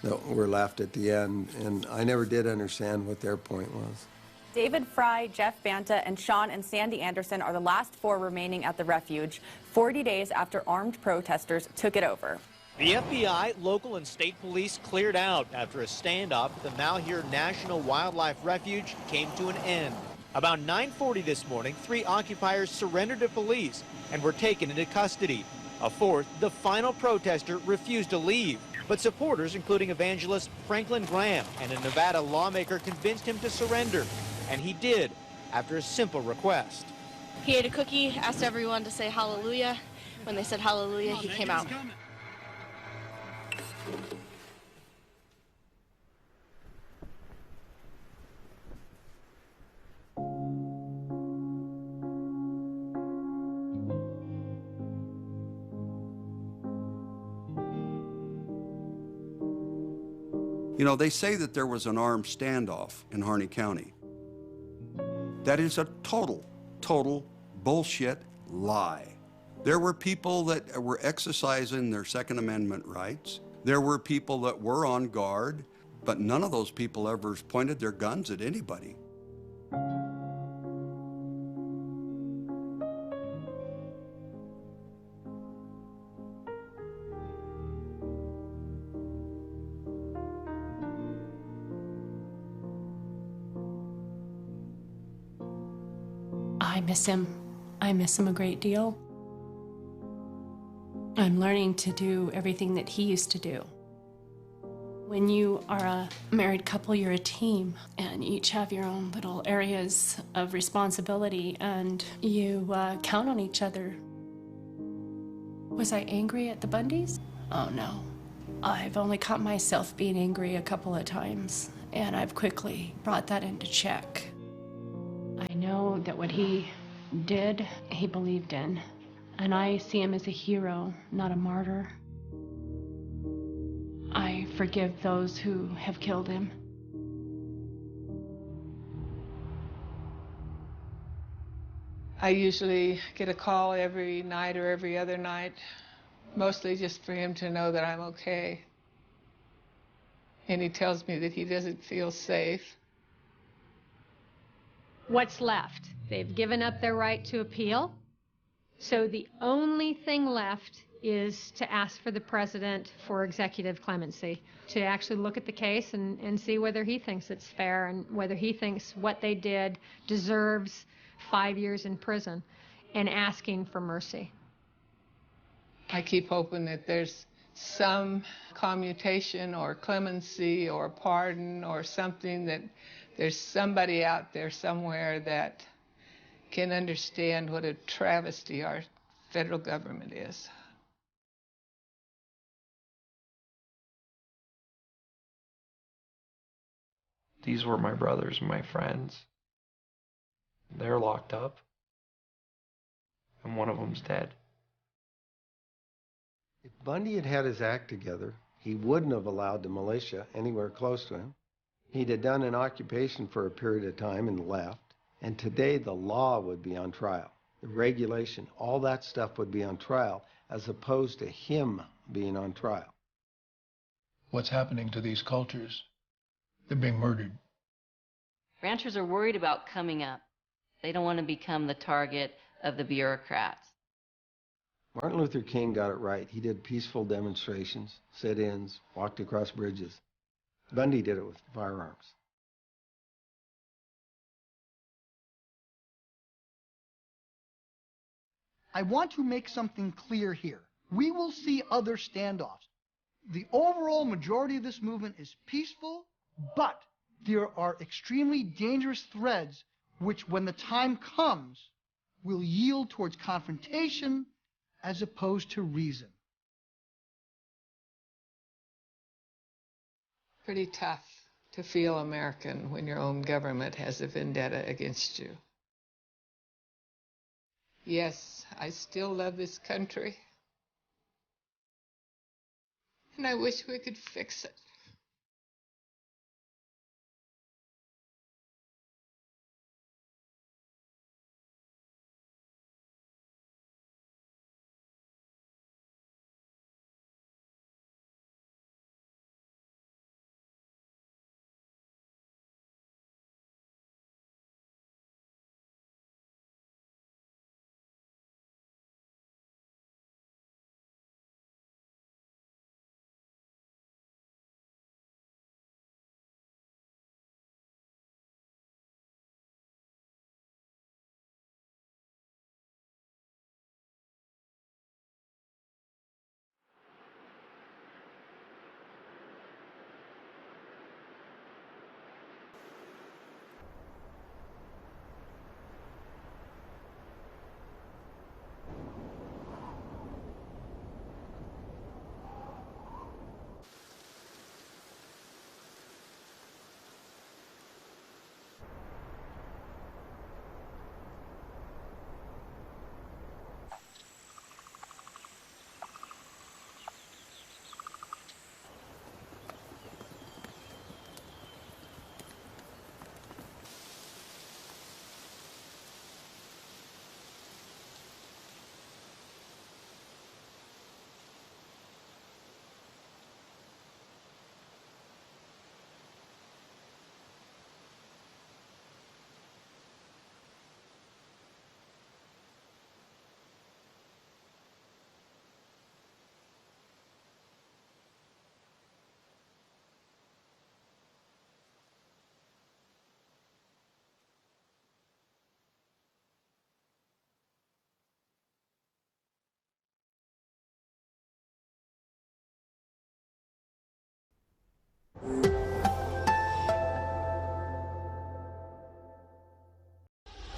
that were left at the end. And I never did understand what their point was. David Fry, Jeff Banta, and Sean and Sandy Anderson are the last 4 remaining at the refuge, 40 days after armed protesters took it over. The FBI, local and state police cleared out after a standoff at the Malhuer National Wildlife Refuge came to an end. About 9:40 this morning, 3 occupiers surrendered to police and were taken into custody. A 4th, the final protester, refused to leave, but supporters, including evangelist Franklin Graham and a Nevada lawmaker, convinced him to surrender, and he did after a simple request. He ate a cookie, asked everyone to say hallelujah. When they said hallelujah, he came out. You know, they say that there was an armed standoff in Harney County. That is a total bullshit lie. There were people that were exercising their Second Amendment rights. There were people that were on guard, but none of those people ever pointed their guns at anybody. I miss him. I miss him a great deal. I'm learning to do everything that he used to do. When you are a married couple, you're a team, and you each have your own little areas of responsibility, and you count on each other. Was I angry at the Bundys? Oh no. I've only caught myself being angry a couple of times, and I've quickly brought that into check. I know that what he did, he believed in. And I see him as a hero, not a martyr. I forgive those who have killed him. I usually get a call every night or every other night, mostly just for him to know that I'm okay. And he tells me that he doesn't feel safe. What's left? They've given up their right to appeal. So the only thing left is to ask for the president for executive clemency, to actually look at the case and see whether he thinks it's fair and whether he thinks what they did deserves 5 years in prison, and asking for mercy. I keep hoping that there's some commutation or clemency or pardon or something, that there's somebody out there somewhere that can understand what a travesty our federal government is. These were my brothers and my friends. They're locked up, and one of them's dead. If Bundy had had his act together, he wouldn't have allowed the militia anywhere close to him. He'd have done an occupation for a period of time and left. And today the law would be on trial. The regulation, all that stuff would be on trial, as opposed to him being on trial. What's happening to these cultures? They're being murdered. Ranchers are worried about coming up. They don't want to become the target of the bureaucrats. Martin Luther King got it right. He did peaceful demonstrations, sit-ins, walked across bridges. Bundy did it with firearms. I want to make something clear here. We will see other standoffs. The overall majority of this movement is peaceful, but there are extremely dangerous threads which, when the time comes, will yield towards confrontation as opposed to reason. Pretty tough to feel American when your own government has a vendetta against you. Yes, I still love this country, and I wish we could fix it.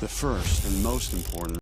The first and most important